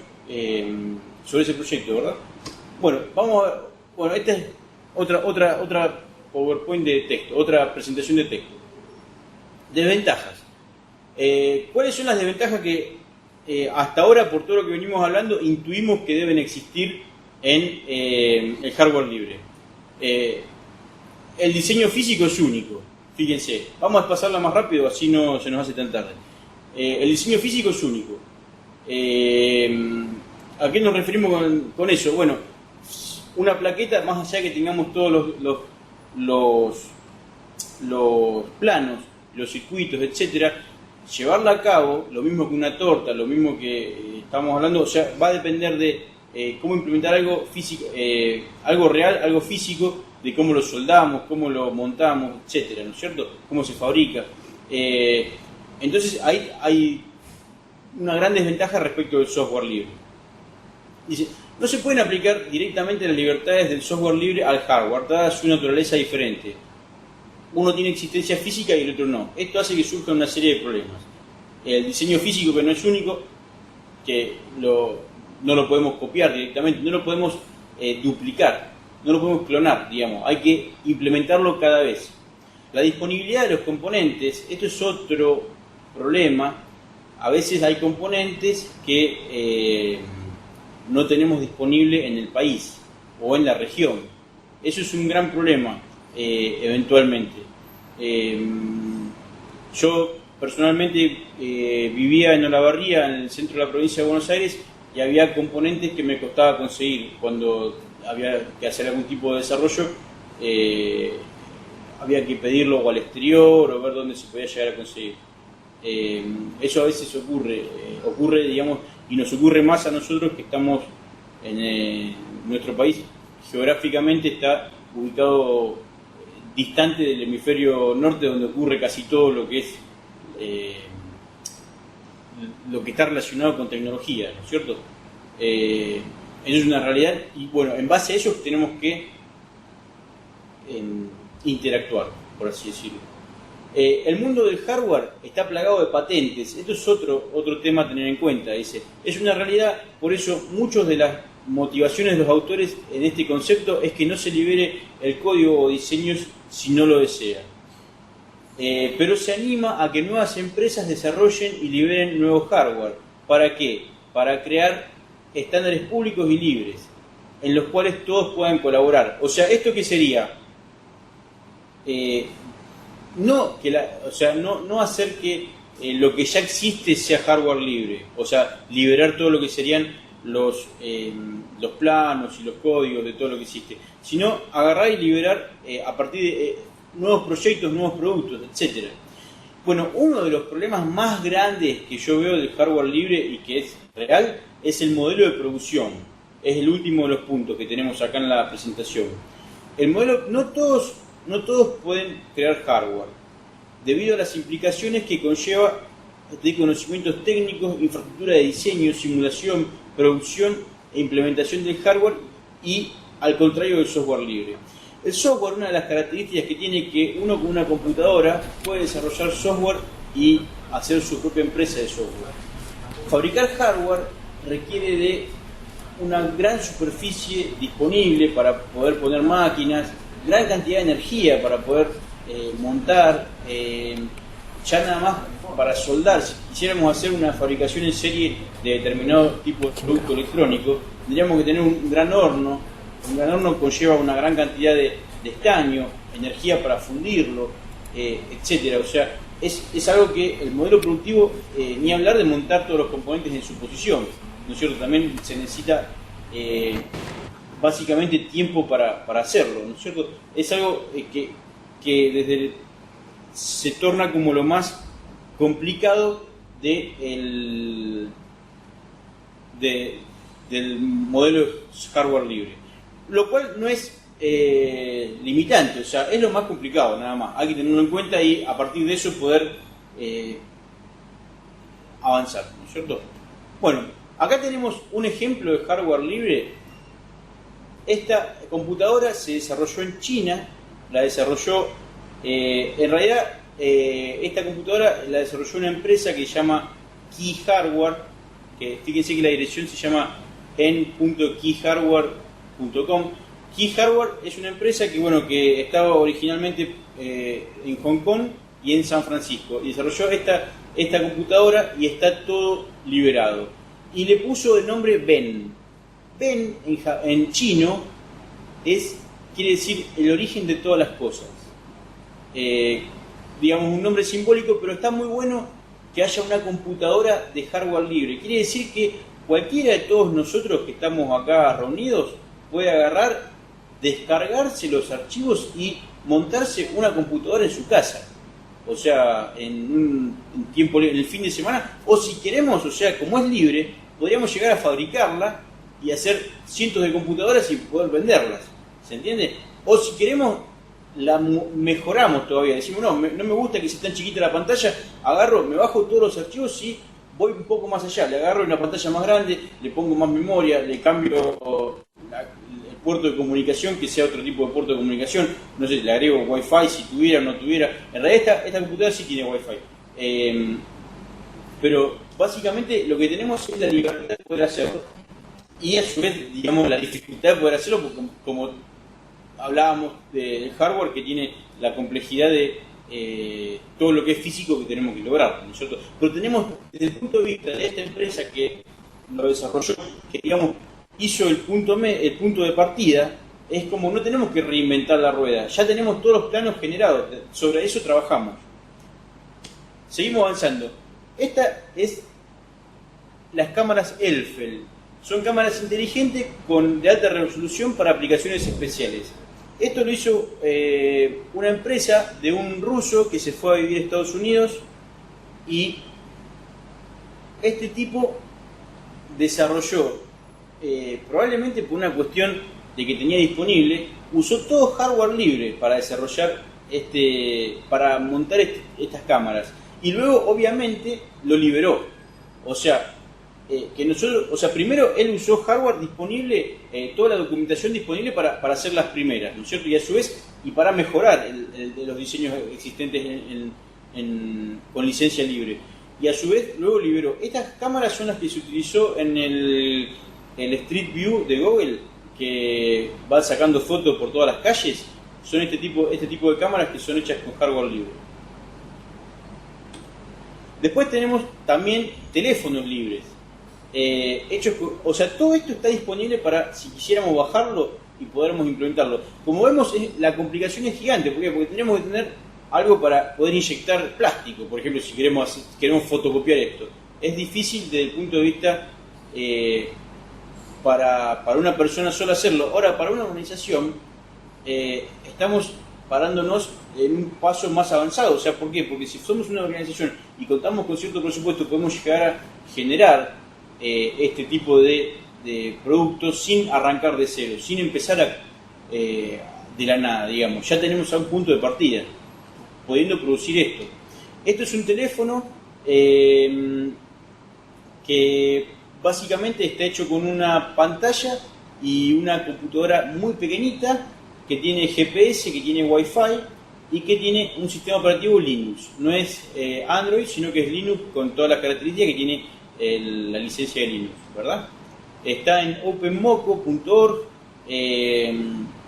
Speaker 1: sobre ese proyecto, ¿verdad? Bueno, vamos a ver. Bueno, esta es otra PowerPoint de texto, otra presentación de texto. Desventajas. ¿Cuáles son las desventajas que hasta ahora, por todo lo que venimos hablando, intuimos que deben existir en el hardware libre? El diseño físico es único. Fíjense, vamos a pasarla más rápido, así no se nos hace tan tarde. El diseño físico es único. ¿A qué nos referimos con eso? Bueno, una plaqueta, más allá de que tengamos todos los planos, los circuitos, etcétera, llevarla a cabo, lo mismo que una torta, lo mismo que estamos hablando, o sea, va a depender de cómo implementar algo físico, algo real, algo físico, de cómo lo soldamos, cómo lo montamos, etcétera, ¿no es cierto? Cómo se fabrica. Entonces hay una gran desventaja respecto del software libre. Dice, no se pueden aplicar directamente las libertades del software libre al hardware, dada su naturaleza diferente. Uno tiene existencia física y el otro no. Esto hace que surjan una serie de problemas. El diseño físico, que no es único, que no lo podemos copiar directamente, no lo podemos duplicar, no lo podemos clonar, digamos. Hay que implementarlo cada vez. La disponibilidad de los componentes, esto es otro problema. A veces hay componentes que no tenemos disponible en el país o en la región. Eso es un gran problema eventualmente. Yo personalmente vivía en Olavarría, en el centro de la provincia de Buenos Aires, y había componentes que me costaba conseguir cuando había que hacer algún tipo de desarrollo. Había que pedirlo o al exterior o ver dónde se podía llegar a conseguir. Eso a veces ocurre, digamos, y nos ocurre más a nosotros que estamos en nuestro país. Geográficamente está ubicado distante del hemisferio norte, donde ocurre casi todo lo que es lo que está relacionado con tecnología, ¿no es cierto? Eso es una realidad y bueno, en base a ello tenemos que interactuar, por así decirlo. El mundo del hardware está plagado de patentes. Esto es otro tema a tener en cuenta. Dice, es una realidad, por eso muchas de las motivaciones de los autores en este concepto es que no se libere el código o diseños si no lo desea. Pero se anima a que nuevas empresas desarrollen y liberen nuevos hardware. ¿Para qué? Para crear estándares públicos y libres, en los cuales todos puedan colaborar. O sea, ¿esto qué sería? No hacer que lo que ya existe sea hardware libre, o sea, liberar todo lo que serían los planos y los códigos de todo lo que existe, sino agarrar y liberar a partir de nuevos proyectos, nuevos productos, etcétera. Bueno, uno de los problemas más grandes que yo veo del hardware libre y que es real es el modelo de producción. Es el último de los puntos que tenemos acá en la presentación. El modelo, no todos pueden crear hardware, debido a las implicaciones que conlleva de conocimientos técnicos, infraestructura de diseño, simulación, producción e implementación del hardware, y al contrario del software libre. El software, una de las características que tiene, que uno con una computadora puede desarrollar software y hacer su propia empresa de software. Fabricar hardware requiere de una gran superficie disponible para poder poner máquinas, gran cantidad de energía para poder montar, ya nada más para soldar. Si quisiéramos hacer una fabricación en serie de determinado tipo de producto electrónico, tendríamos que tener un gran horno. Un gran horno conlleva una gran cantidad de estaño, energía para fundirlo, etcétera. O sea, es algo que el modelo productivo, ni hablar de montar todos los componentes en su posición, ¿no es cierto? También se necesita básicamente tiempo para hacerlo, ¿no es cierto? Es algo que se torna como lo más complicado del modelo hardware libre. Lo cual no es limitante, o sea, es lo más complicado, nada más. Hay que tenerlo en cuenta y a partir de eso poder avanzar, ¿no es cierto? Bueno, acá tenemos un ejemplo de hardware libre. Esta computadora se desarrolló en China, la desarrolló, en realidad, esta computadora la desarrolló una empresa que se llama Key Hardware, que fíjense que la dirección se llama en.keyhardware.com. Key Hardware es una empresa que estaba originalmente en Hong Kong y en San Francisco, y desarrolló esta computadora, y está todo liberado. Y le puso el nombre Ben. Ben en chino quiere decir el origen de todas las cosas. Digamos un nombre simbólico, pero está muy bueno que haya una computadora de hardware libre. Quiere decir que cualquiera de todos nosotros que estamos acá reunidos puede agarrar, descargarse los archivos y montarse una computadora en su casa. O sea, en el fin de semana, o si queremos, o sea, como es libre, podríamos llegar a fabricarla y hacer cientos de computadoras y poder venderlas. ¿Se entiende? O si queremos, la mejoramos todavía. Decimos, no me gusta que sea tan chiquita la pantalla, me bajo todos los archivos y voy un poco más allá. Le agarro una pantalla más grande, le pongo más memoria, le cambio el puerto de comunicación, que sea otro tipo de puerto de comunicación, no sé, le agrego Wi-Fi si tuviera o no tuviera. En realidad esta computadora sí tiene Wi-Fi, pero básicamente lo que tenemos es la libertad de poder hacerlo, y a su vez, digamos, la dificultad de poder hacerlo, porque como hablábamos del hardware, que tiene la complejidad de todo lo que es físico que tenemos que lograr, ¿no es cierto? Pero tenemos, desde el punto de vista de esta empresa que lo desarrolló, que digamos hizo el punto de partida, es como no tenemos que reinventar la rueda, ya tenemos todos los planos generados, sobre eso trabajamos. Seguimos avanzando. Esta es las cámaras Elfel. Son cámaras inteligentes de alta resolución para aplicaciones especiales. Esto lo hizo una empresa de un ruso que se fue a vivir a Estados Unidos, y este tipo desarrolló, probablemente por una cuestión de que tenía disponible, usó todo hardware libre para desarrollar para montar estas cámaras, y luego obviamente lo liberó. O sea, primero él usó hardware disponible, toda la documentación disponible para hacer las primeras, ¿no es cierto? Y a su vez, y para mejorar los diseños existentes con licencia libre. Y a su vez luego liberó. Estas cámaras son las que se utilizó en el Street View de Google, que va sacando fotos por todas las calles. Son este tipo de cámaras que son hechas con hardware libre. Después tenemos también teléfonos libres. Todo esto está disponible para, si quisiéramos bajarlo y podermos implementarlo. Como vemos, la complicación es gigante. ¿Por qué? Porque tendríamos que tener algo para poder inyectar plástico, por ejemplo, si queremos fotocopiar esto. Es difícil desde el punto de vista para una persona sola hacerlo. Ahora, para una organización, estamos parándonos en un paso más avanzado. O sea, ¿por qué? Porque si somos una organización y contamos con cierto presupuesto, podemos llegar a generar este tipo de productos sin arrancar de cero, sin empezar de la nada, digamos. Ya tenemos a un punto de partida, pudiendo producir esto. Esto es un teléfono que básicamente está hecho con una pantalla y una computadora muy pequeñita, que tiene GPS, que tiene Wi-Fi y que tiene un sistema operativo Linux. No es Android, sino que es Linux con todas las características que tiene la licencia de Linux, ¿verdad? Está en openmoco.org.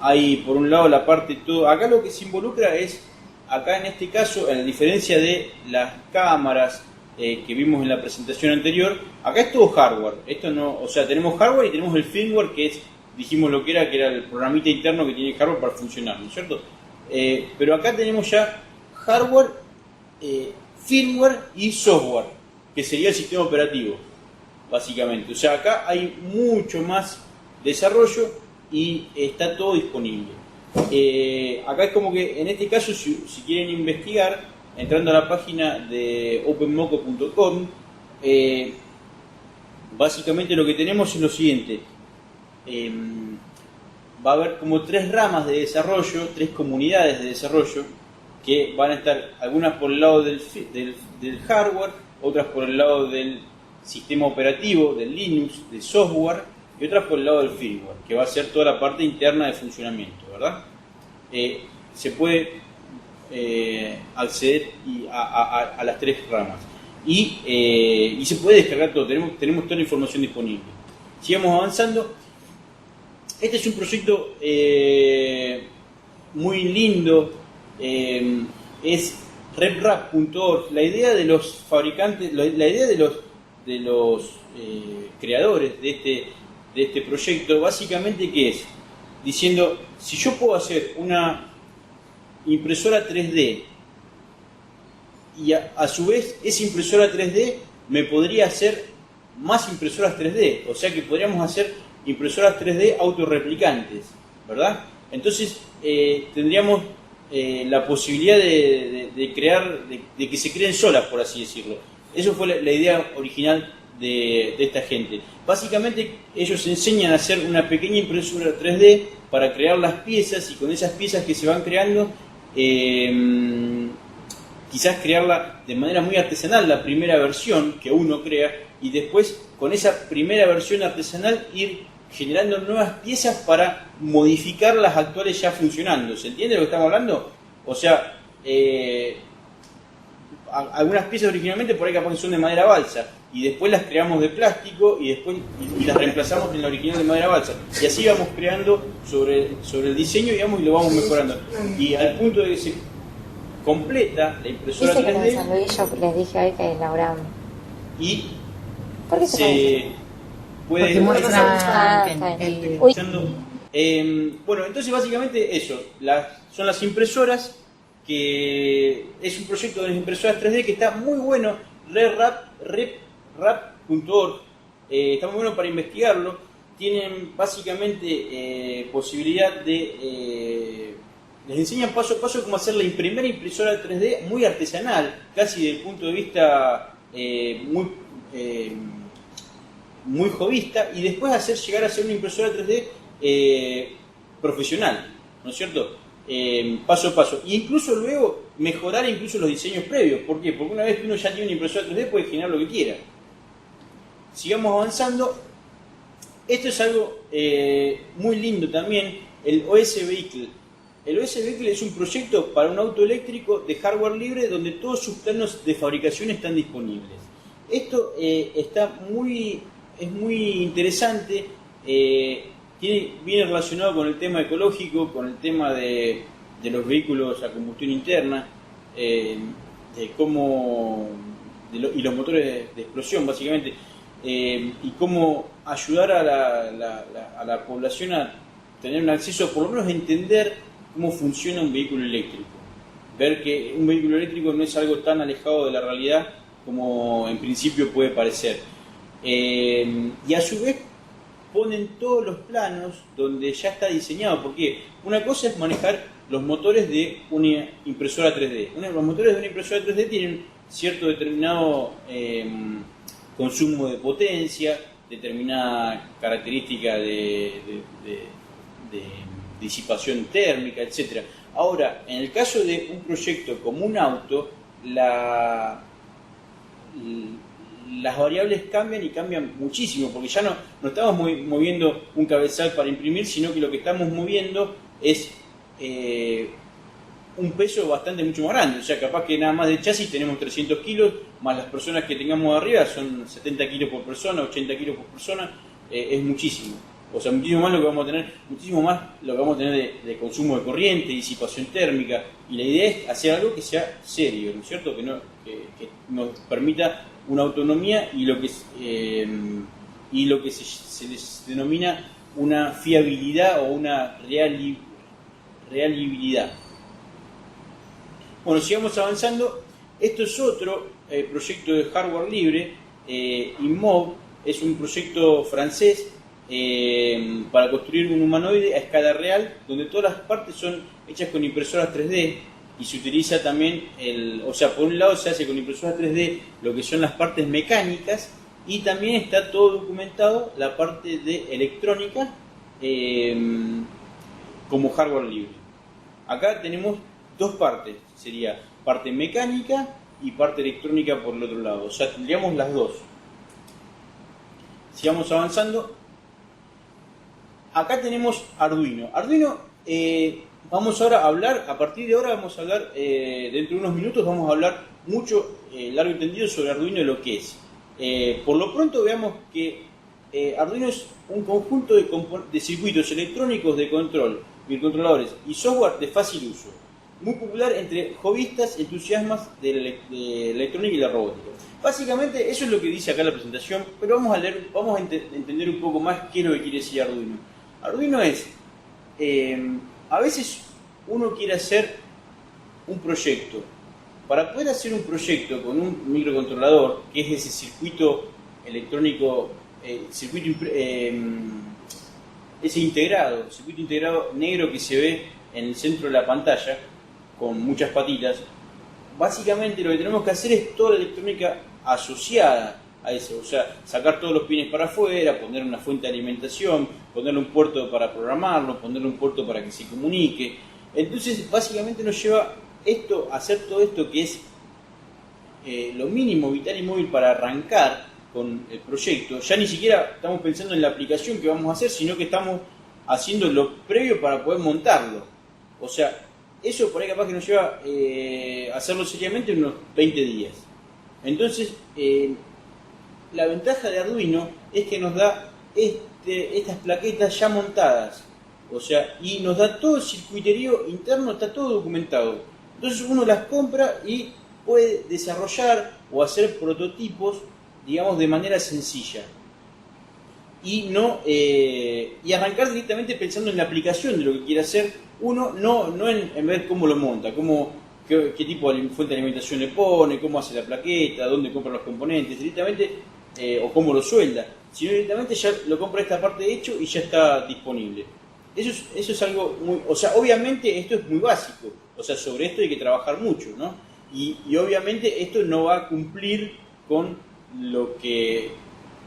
Speaker 1: Hay por un lado la parte todo. Acá lo que se involucra es, acá en este caso, a diferencia de las cámaras que vimos en la presentación anterior, acá es todo hardware. Esto no, o sea, tenemos hardware y tenemos el firmware, que es, dijimos lo que era el programita interno que tiene el hardware para funcionar, ¿no es cierto? Pero acá tenemos ya hardware, firmware y software, que sería el sistema operativo, básicamente. O sea, acá hay mucho más desarrollo y está todo disponible. Acá es como que, en este caso, si quieren investigar, entrando a la página de openmoco.com, básicamente lo que tenemos es lo siguiente. Va a haber como 3 ramas de desarrollo, 3 comunidades de desarrollo, que van a estar algunas por el lado del hardware, otras por el lado del sistema operativo, del Linux, del software, y otras por el lado del firmware, que va a ser toda la parte interna de funcionamiento, ¿verdad? Se puede acceder a las 3 ramas y se puede descargar todo, tenemos toda la información disponible. Sigamos avanzando. Este es un proyecto muy lindo, es reprap.org. La idea de los fabricantes, la idea de los creadores de este proyecto, básicamente, ¿qué es? Diciendo, si yo puedo hacer una impresora 3D y a su vez esa impresora 3D me podría hacer más impresoras 3D, o sea que podríamos hacer impresoras 3D autorreplicantes, ¿verdad? Entonces tendríamos la posibilidad de crear, de que se creen solas, por así decirlo. Eso fue la idea original de esta gente. Básicamente ellos enseñan a hacer una pequeña impresora 3D para crear las piezas, y con esas piezas que se van creando, quizás crearla de manera muy artesanal, la primera versión que uno crea, y después con esa primera versión artesanal ir generando nuevas piezas para modificar las actuales ya funcionando. ¿Se entiende lo que estamos hablando? O sea, algunas piezas originalmente por ahí capaz que son de madera balsa, y después las creamos de plástico y después las reemplazamos en la original de madera balsa, y así vamos creando sobre el diseño, digamos, y lo vamos mejorando, y al punto de que se completa la impresora 3D.
Speaker 2: Yo les dije hoy que elaboramos.
Speaker 1: Y
Speaker 2: ¿Por qué
Speaker 1: se puede...
Speaker 3: Porque muestra
Speaker 1: bueno, entonces básicamente eso, son las impresoras, que es un proyecto de las impresoras 3D que está muy bueno. reprap.org, está muy bueno para investigarlo. Tienen básicamente posibilidad de... les enseñan paso a paso cómo hacer la primera impresora 3D muy artesanal, casi desde el punto de vista muy jovista, y después llegar a ser una impresora 3D profesional, ¿no es cierto? Paso a paso, e incluso luego mejorar incluso los diseños previos. ¿Por qué? Porque una vez que uno ya tiene una impresora 3D puede generar lo que quiera. Sigamos avanzando. Esto es algo muy lindo también, el OS Vehicle. El OS Vehicle es un proyecto para un auto eléctrico de hardware libre, donde todos sus planos de fabricación están disponibles. Esto es muy interesante, viene relacionado con el tema ecológico, con el tema de los vehículos a combustión interna, y los motores de explosión, básicamente, y cómo ayudar a la población a tener un acceso, por lo menos a entender cómo funciona un vehículo eléctrico. Ver que un vehículo eléctrico no es algo tan alejado de la realidad como en principio puede parecer. Y a su vez ponen todos los planos donde ya está diseñado, porque una cosa es manejar los motores de una impresora 3D. Los motores de una impresora 3D tienen cierto determinado consumo de potencia, determinada característica de disipación térmica, etc. Ahora, en el caso de un proyecto como un auto, las variables cambian y cambian muchísimo, porque ya no estamos moviendo un cabezal para imprimir, sino que lo que estamos moviendo es un peso mucho más grande. O sea, capaz que nada más de chasis tenemos 300 kilos, más las personas que tengamos arriba son 70 kilos por persona, 80 kilos por persona, es muchísimo. O sea, muchísimo más lo que vamos a tener, de consumo de corriente, disipación térmica, y la idea es hacer algo que sea serio, ¿no es cierto? Que nos permita una autonomía y lo que se denomina una fiabilidad o una realibilidad. Bueno, sigamos avanzando. Esto es otro proyecto de hardware libre, InMob, es un proyecto francés para construir un humanoide a escala real, donde todas las partes son hechas con impresoras 3D y se utiliza también por un lado se hace con impresoras 3D lo que son las partes mecánicas, y también está todo documentado la parte de electrónica como hardware libre. Acá tenemos dos partes, sería parte mecánica y parte electrónica por el otro lado, o sea, tendríamos las dos. Sigamos avanzando. Acá tenemos Arduino. Vamos ahora a hablar, a partir de ahora vamos a hablar, dentro de unos minutos vamos a hablar mucho, largo y tendido sobre Arduino y lo que es. Por lo pronto veamos que Arduino es un conjunto de circuitos electrónicos de control, microcontroladores y software de fácil uso, muy popular entre hobbyistas entusiastas de la electrónica y la robótica. Básicamente eso es lo que dice acá la presentación, pero vamos a entender un poco más qué es lo que quiere decir Arduino. Arduino es, a veces uno quiere hacer un proyecto. Para poder hacer un proyecto con un microcontrolador, que es ese circuito electrónico, circuito integrado negro que se ve en el centro de la pantalla, con muchas patitas, básicamente lo que tenemos que hacer es toda la electrónica asociada a eso, o sea, sacar todos los pines para afuera, poner una fuente de alimentación, ponerle un puerto para programarlo, ponerle un puerto para que se comunique. Entonces, básicamente nos lleva a hacer todo esto que es lo mínimo, vital y móvil para arrancar con el proyecto. Ya ni siquiera estamos pensando en la aplicación que vamos a hacer, sino que estamos haciendo lo previo para poder montarlo. O sea, eso por ahí capaz que nos lleva a hacerlo seriamente unos 20 días. Entonces, la ventaja de Arduino es que nos da estas plaquetas ya montadas, o sea, y nos da todo el circuiterío interno, está todo documentado. Entonces uno las compra y puede desarrollar o hacer prototipos, digamos, de manera sencilla. Y arrancar directamente pensando en la aplicación de lo que quiere hacer uno, no en ver cómo lo monta, qué tipo de fuente de alimentación le pone, cómo hace la plaqueta, dónde compra los componentes, directamente, o cómo lo suelda, sino directamente ya lo compra esta parte hecho y ya está disponible. Eso es algo muy, o sea, obviamente esto es muy básico, o sea, sobre esto hay que trabajar mucho, ¿no? Y obviamente esto no va a cumplir con lo que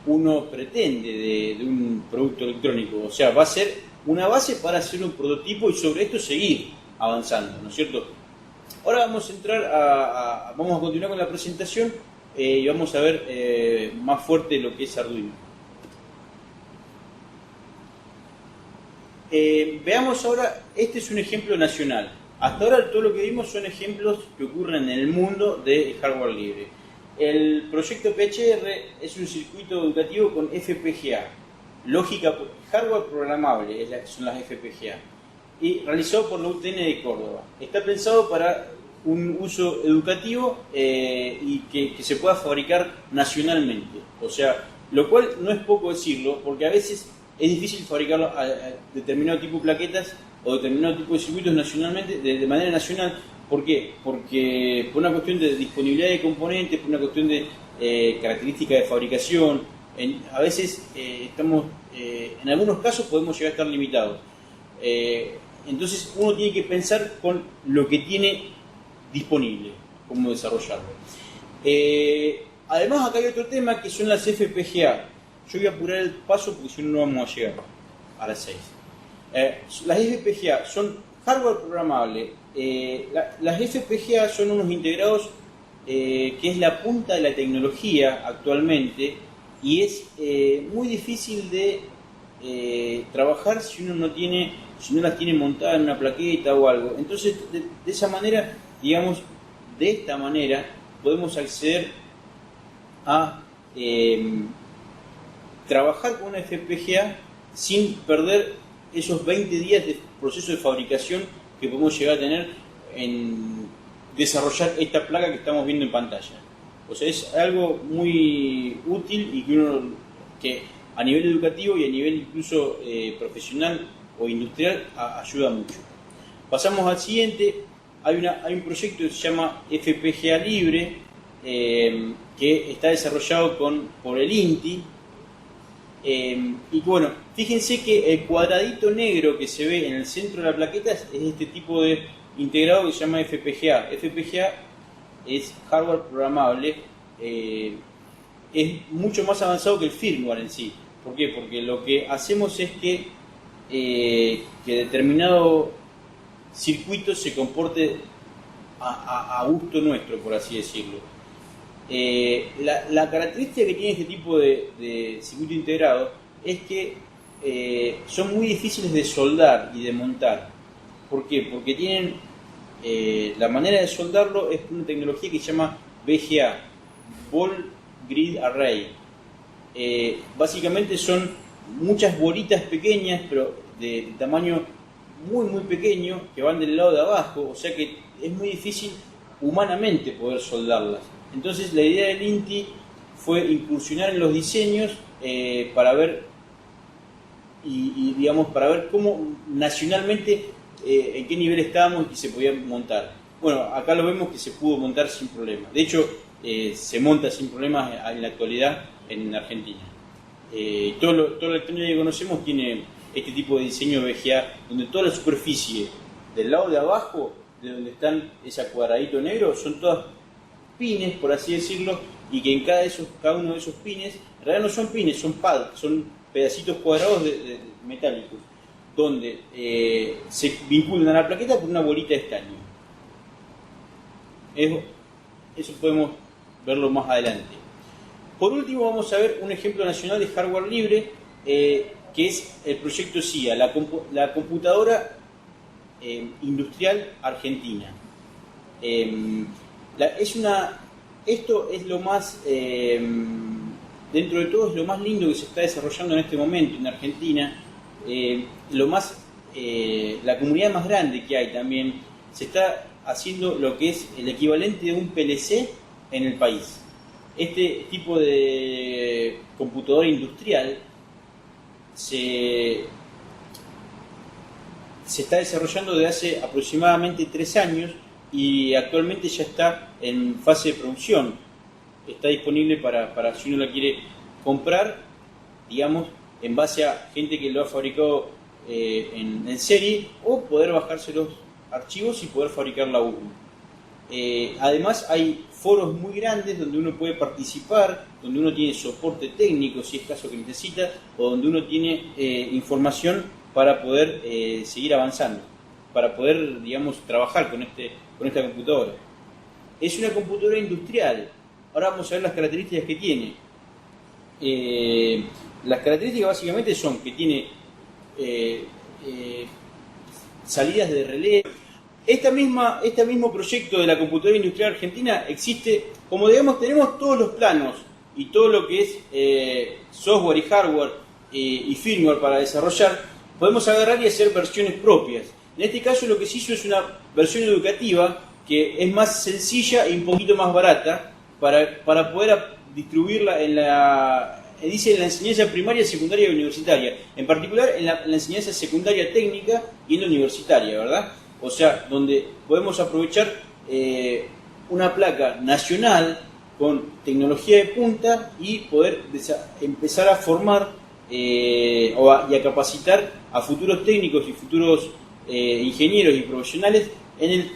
Speaker 1: uno pretende de un producto electrónico, o sea, va a ser una base para hacer un prototipo y sobre esto seguir avanzando, ¿no es cierto? Ahora vamos a entrar vamos a continuar con la presentación y vamos a ver más fuerte lo que es Arduino. Veamos ahora, este es un ejemplo nacional. Hasta ahora todo lo que vimos son ejemplos que ocurren en el mundo de hardware libre. El proyecto PHR es un circuito educativo con FPGA, lógica hardware programable, son las FPGA, y realizado por la UTN de Córdoba. Está pensado para un uso educativo y que se pueda fabricar nacionalmente, o sea, lo cual no es poco decirlo, porque a veces es difícil fabricar a determinado tipo de plaquetas o determinado tipo de circuitos nacionalmente, de manera nacional. ¿Por qué? Porque por una cuestión de disponibilidad de componentes, por una cuestión de características de fabricación, a veces en algunos casos podemos llegar a estar limitados. entonces uno tiene que pensar con lo que tiene disponible, cómo desarrollarlo. Además acá hay otro tema que son las FPGA. Yo voy a apurar el paso porque si no, no vamos a llegar a las 6. Las FPGA son hardware programable. Las FPGA son unos integrados que es la punta de la tecnología actualmente y es muy difícil de trabajar si uno no las tiene montadas en una plaqueta o algo. Entonces, de esa manera, digamos, de esta manera podemos acceder a trabajar con una FPGA sin perder esos 20 días de proceso de fabricación que podemos llegar a tener en desarrollar esta placa que estamos viendo en pantalla. O sea, es algo muy útil y que a nivel educativo y a nivel incluso profesional o industrial ayuda mucho. Pasamos al siguiente. Hay un proyecto que se llama FPGA Libre que está desarrollado por el INTI. Y bueno, fíjense que el cuadradito negro que se ve en el centro de la plaqueta es este tipo de integrado que se llama FPGA. FPGA es hardware programable, es mucho más avanzado que el firmware en sí. ¿Por qué? Porque lo que hacemos es que determinado circuito se comporte a gusto nuestro, por así decirlo. La característica que tiene este tipo de circuito integrado es que son muy difíciles de soldar y de montar. ¿Por qué? Porque tienen la manera de soldarlo es una tecnología que se llama BGA, Ball Grid Array. Básicamente son muchas bolitas pequeñas, pero de tamaño muy pequeño, que van del lado de abajo, o sea que es muy difícil humanamente poder soldarlas. Entonces la idea del INTI fue incursionar en los diseños para ver para ver cómo nacionalmente en qué nivel estábamos y se podía montar. Bueno, acá lo vemos que se pudo montar sin problemas. De hecho, se monta sin problemas en la actualidad en Argentina. Toda la electrónica que conocemos tiene este tipo de diseño VGA, donde toda la superficie del lado de abajo, de donde están ese cuadradito negro, son todas pines, por así decirlo, y que en cada uno de esos pines, en realidad no son pines, son pads, son pedacitos cuadrados de metálicos, donde se vinculan a la plaqueta por una bolita de estaño. Eso podemos verlo más adelante. Por último vamos a ver un ejemplo nacional de hardware libre, que es el proyecto CIA, la computadora industrial argentina. Esto es lo más, dentro de todo es lo más lindo que se está desarrollando en este momento en Argentina. La comunidad más grande que hay también, se está haciendo lo que es el equivalente de un PLC en el país. Este tipo de computadora industrial se está desarrollando desde hace aproximadamente 3 años y actualmente ya está en fase de producción. Está disponible para si uno la quiere comprar, digamos, en base a gente que lo ha fabricado en serie, o poder bajarse los archivos y poder fabricarla uno. Además hay foros muy grandes donde uno puede participar, donde uno tiene soporte técnico si es caso que necesita, o donde uno tiene información para poder seguir avanzando, para poder, digamos, trabajar con esta computadora. Es una computadora industrial. Ahora vamos a ver las características que tiene. Las características básicamente son que tiene salidas de relé. Este mismo proyecto de la computadora industrial argentina existe, como digamos, tenemos todos los planos y todo lo que es software y hardware y firmware para desarrollar, podemos agarrar y hacer versiones propias. En este caso lo que se hizo es una versión educativa que es más sencilla y un poquito más barata para poder distribuirla en la enseñanza primaria, secundaria y universitaria. En particular en la enseñanza secundaria técnica y en la universitaria, ¿verdad? O sea, donde podemos aprovechar una placa nacional con tecnología de punta y poder empezar a formar y a capacitar a futuros técnicos y futuros ingenieros y profesionales en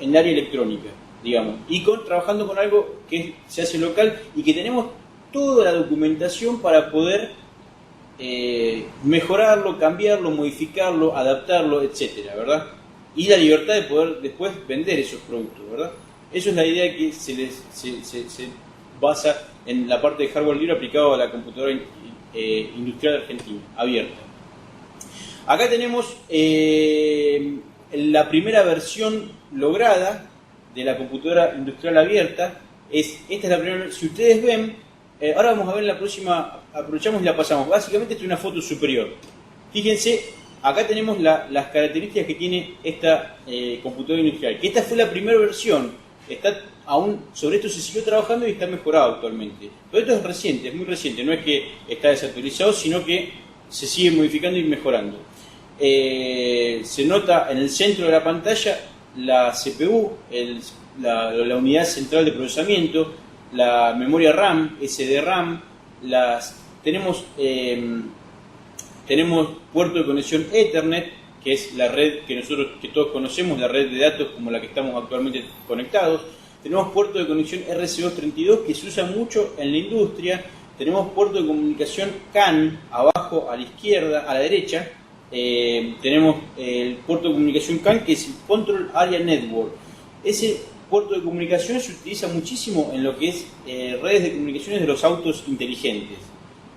Speaker 1: el área electrónica, digamos, y trabajando con algo que se hace local y que tenemos toda la documentación para poder mejorarlo, cambiarlo, modificarlo, adaptarlo, etcétera, ¿verdad? Y la libertad de poder después vender esos productos, ¿verdad? Eso es la idea que se basa en la parte de hardware libre aplicado a la computadora industrial argentina, abierta. Acá tenemos la primera versión lograda de la computadora industrial abierta. Esta es la primera. Si ustedes ven, ahora vamos a ver la próxima, aprovechamos y la pasamos. Básicamente esta es una foto superior. Fíjense, acá tenemos las características que tiene esta computadora industrial. Que esta fue la primera versión. Sobre esto se siguió trabajando y está mejorado actualmente. Todo esto es reciente, es muy reciente. No es que está desactualizado, sino que se sigue modificando y mejorando. Se nota en el centro de la pantalla la CPU, la unidad central de procesamiento, la memoria RAM, SDRAM, tenemos puerto de conexión Ethernet, que es la red que todos conocemos, la red de datos como la que estamos actualmente conectados. Tenemos puerto de conexión RC232 que se usa mucho en la industria. Tenemos puerto de comunicación CAN abajo a la izquierda, a la derecha. Tenemos el puerto de comunicación CAN, que es el Control Area Network. Ese puerto de comunicación se utiliza muchísimo en lo que es redes de comunicaciones de los autos inteligentes.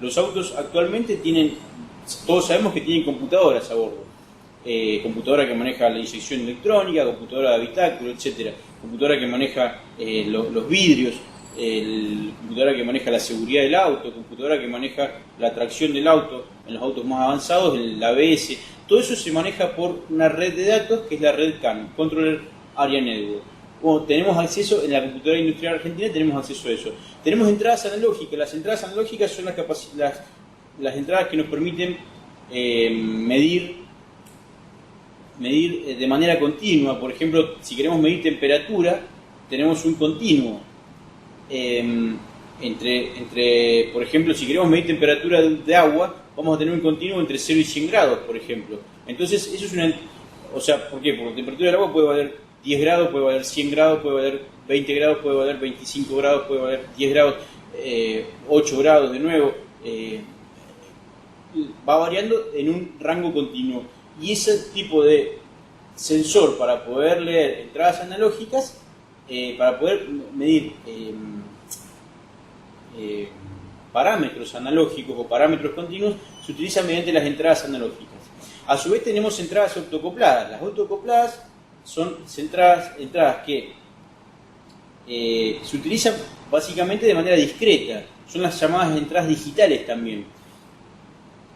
Speaker 1: Los autos actualmente todos sabemos que tienen computadoras a bordo. Computadora que maneja la inyección electrónica, computadora de habitáculo, etcétera, computadora que maneja los vidrios, computadora que maneja la seguridad del auto, computadora que maneja la tracción del auto, en los autos más avanzados, el ABS. Todo eso se maneja por una red de datos que es la red CAN, Controller Area Network. Bueno, tenemos acceso, en la computadora industrial argentina tenemos acceso a eso. Tenemos entradas analógicas. Las entradas analógicas son las entradas que nos permiten medir de manera continua. Por ejemplo, si queremos medir temperatura, tenemos un continuo. Por ejemplo, si queremos medir temperatura de agua, vamos a tener un continuo entre 0 y 100 grados, por ejemplo. Entonces, eso es ¿por qué? Porque la temperatura del agua puede valer 10 grados, puede valer 100 grados, puede valer 20 grados, puede valer 25 grados, puede valer 10 grados, 8 grados de nuevo. Va variando en un rango continuo. Y ese tipo de sensor para poder leer entradas analógicas, para poder medir parámetros analógicos o parámetros continuos, se utiliza mediante las entradas analógicas. A su vez tenemos entradas autocopladas. Las autocopladas son entradas que se utilizan básicamente de manera discreta. Son las llamadas entradas digitales también.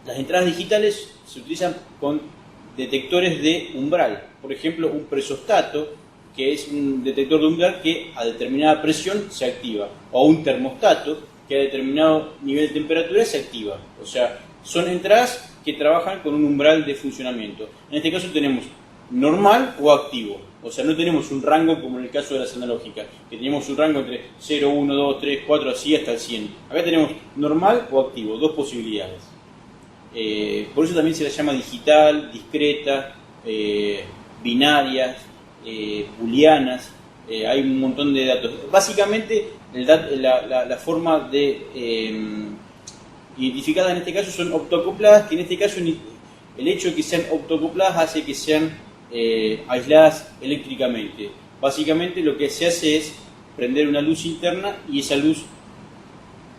Speaker 1: Las entradas digitales se utilizan con detectores de umbral. Por ejemplo, un presostato, que es un detector de umbral que a determinada presión se activa. O un termostato, que a determinado nivel de temperatura se activa. O sea, son entradas que trabajan con un umbral de funcionamiento. En este caso tenemos normal o activo. O sea, no tenemos un rango como en el caso de las analógicas, que tenemos un rango entre 0, 1, 2, 3, 4, así hasta el 100. Acá tenemos normal o activo, dos posibilidades. Por eso también se la llama digital, discreta, binarias, booleanas. Hay un montón de datos. Básicamente, la forma de identificada en este caso son optoacopladas, que en este caso el hecho de que sean optoacopladas hace que sean aisladas eléctricamente. Básicamente lo que se hace es prender una luz interna y esa luz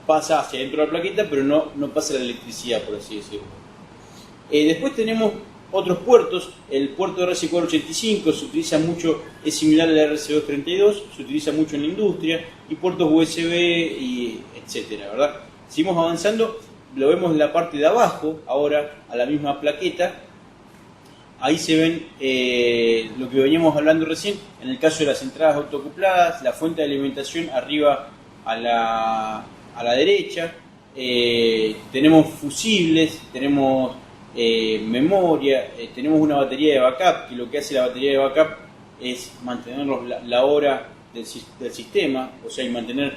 Speaker 1: pasa hacia dentro de la plaqueta, pero no pasa la electricidad, por así decirlo. Después tenemos otros puertos. El puerto RS485 se utiliza mucho, es similar al RC232, se utiliza mucho en la industria, y puertos USB, y etcétera, ¿verdad? Seguimos avanzando, lo vemos en la parte de abajo, ahora a la misma plaqueta. Ahí se ven lo que veníamos hablando recién, en el caso de las entradas autoacopladas, la fuente de alimentación arriba a la derecha. Tenemos fusibles, tenemos memoria, tenemos una batería de backup, que lo que hace la batería de backup es mantener la hora del sistema, o sea, y mantener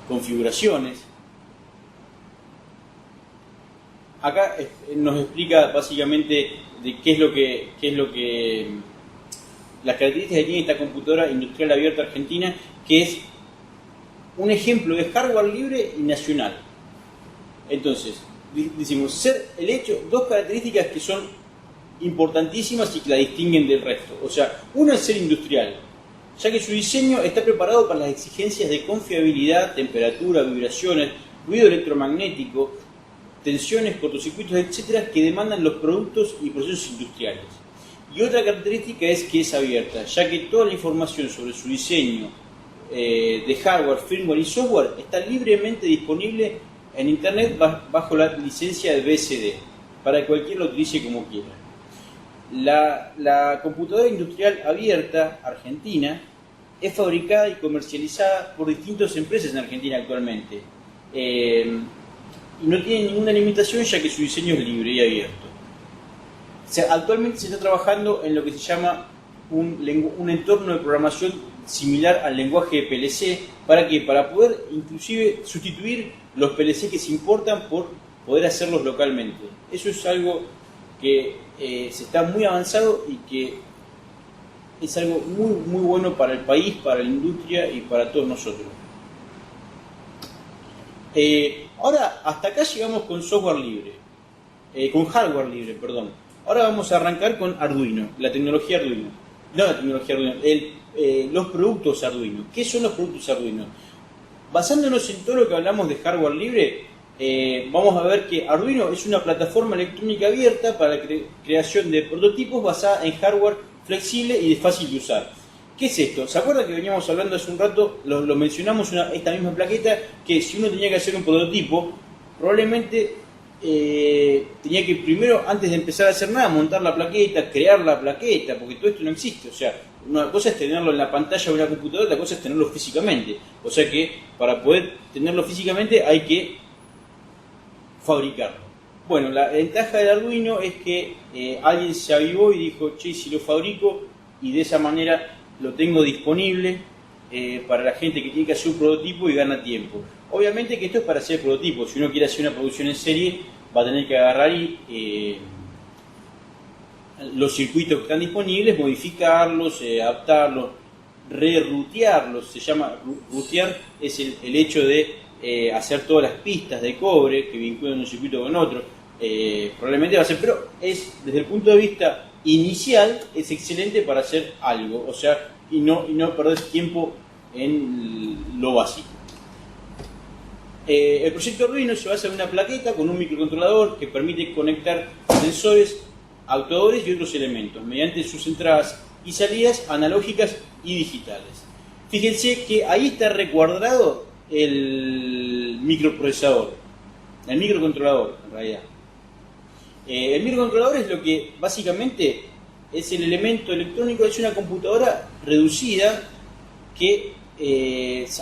Speaker 1: configuraciones. acá nos explica básicamente de qué es lo que las características que tiene esta computadora industrial abierta argentina, que es un ejemplo de hardware libre y nacional. Entonces, decimos, dos características que son importantísimas y que la distinguen del resto. O sea, uno es ser industrial, ya que su diseño está preparado para las exigencias de confiabilidad, temperatura, vibraciones, ruido electromagnético, tensiones, cortocircuitos, etcétera, que demandan los productos y procesos industriales. Y otra característica es que es abierta, ya que toda la información sobre su diseño de hardware, firmware y software está libremente disponible en Internet bajo la licencia de BSD, para que cualquiera lo utilice como quiera. La computadora industrial abierta argentina es fabricada y comercializada por distintas empresas en Argentina actualmente. Y no tiene ninguna limitación, ya que su diseño es libre y abierto. Actualmente se está trabajando en lo que se llama un entorno de programación similar al lenguaje de PLC, para poder inclusive sustituir los PLC que se importan por poder hacerlos localmente. Eso es algo que se está muy avanzado y que es algo muy, muy bueno para el país, para la industria y para todos nosotros. Ahora, hasta acá llegamos con software libre, con hardware libre, perdón. Ahora vamos a arrancar con Arduino, la tecnología Arduino. No la tecnología Arduino, los productos Arduino. ¿Qué son los productos Arduino? Basándonos en todo lo que hablamos de hardware libre, vamos a ver que Arduino es una plataforma electrónica abierta para la creación de prototipos basada en hardware flexible y de fácil de usar. ¿Qué es esto? ¿Se acuerdan que veníamos hablando hace un rato, lo mencionamos, esta misma plaqueta, que si uno tenía que hacer un prototipo, probablemente tenía que primero, antes de empezar a hacer nada, montar la plaqueta, crear la plaqueta, porque todo esto no existe. O sea, una cosa es tenerlo en la pantalla de una computadora, otra cosa es tenerlo físicamente. O sea que para poder tenerlo físicamente hay que fabricarlo. Bueno, la ventaja del Arduino es que alguien se avivó y dijo, che, si lo fabrico y de esa manera lo tengo disponible para la gente que tiene que hacer un prototipo y gana tiempo. Obviamente que esto es para hacer prototipos. Si uno quiere hacer una producción en serie, va a tener que agarrar y los circuitos que están disponibles, modificarlos, adaptarlos, rerutearlos. Se llama rutear, es el hecho de hacer todas las pistas de cobre que vinculan un circuito con otro. Probablemente va a ser, pero es desde el punto de vista inicial es excelente para hacer algo, o sea, y no perder tiempo en lo básico. El proyecto Arduino se basa en una plaqueta con un microcontrolador que permite conectar sensores, actuadores y otros elementos mediante sus entradas y salidas analógicas y digitales. Fíjense que ahí está recuadrado el microprocesador, el microcontrolador en realidad. El microcontrolador es lo que básicamente es el elemento electrónico, es una computadora reducida que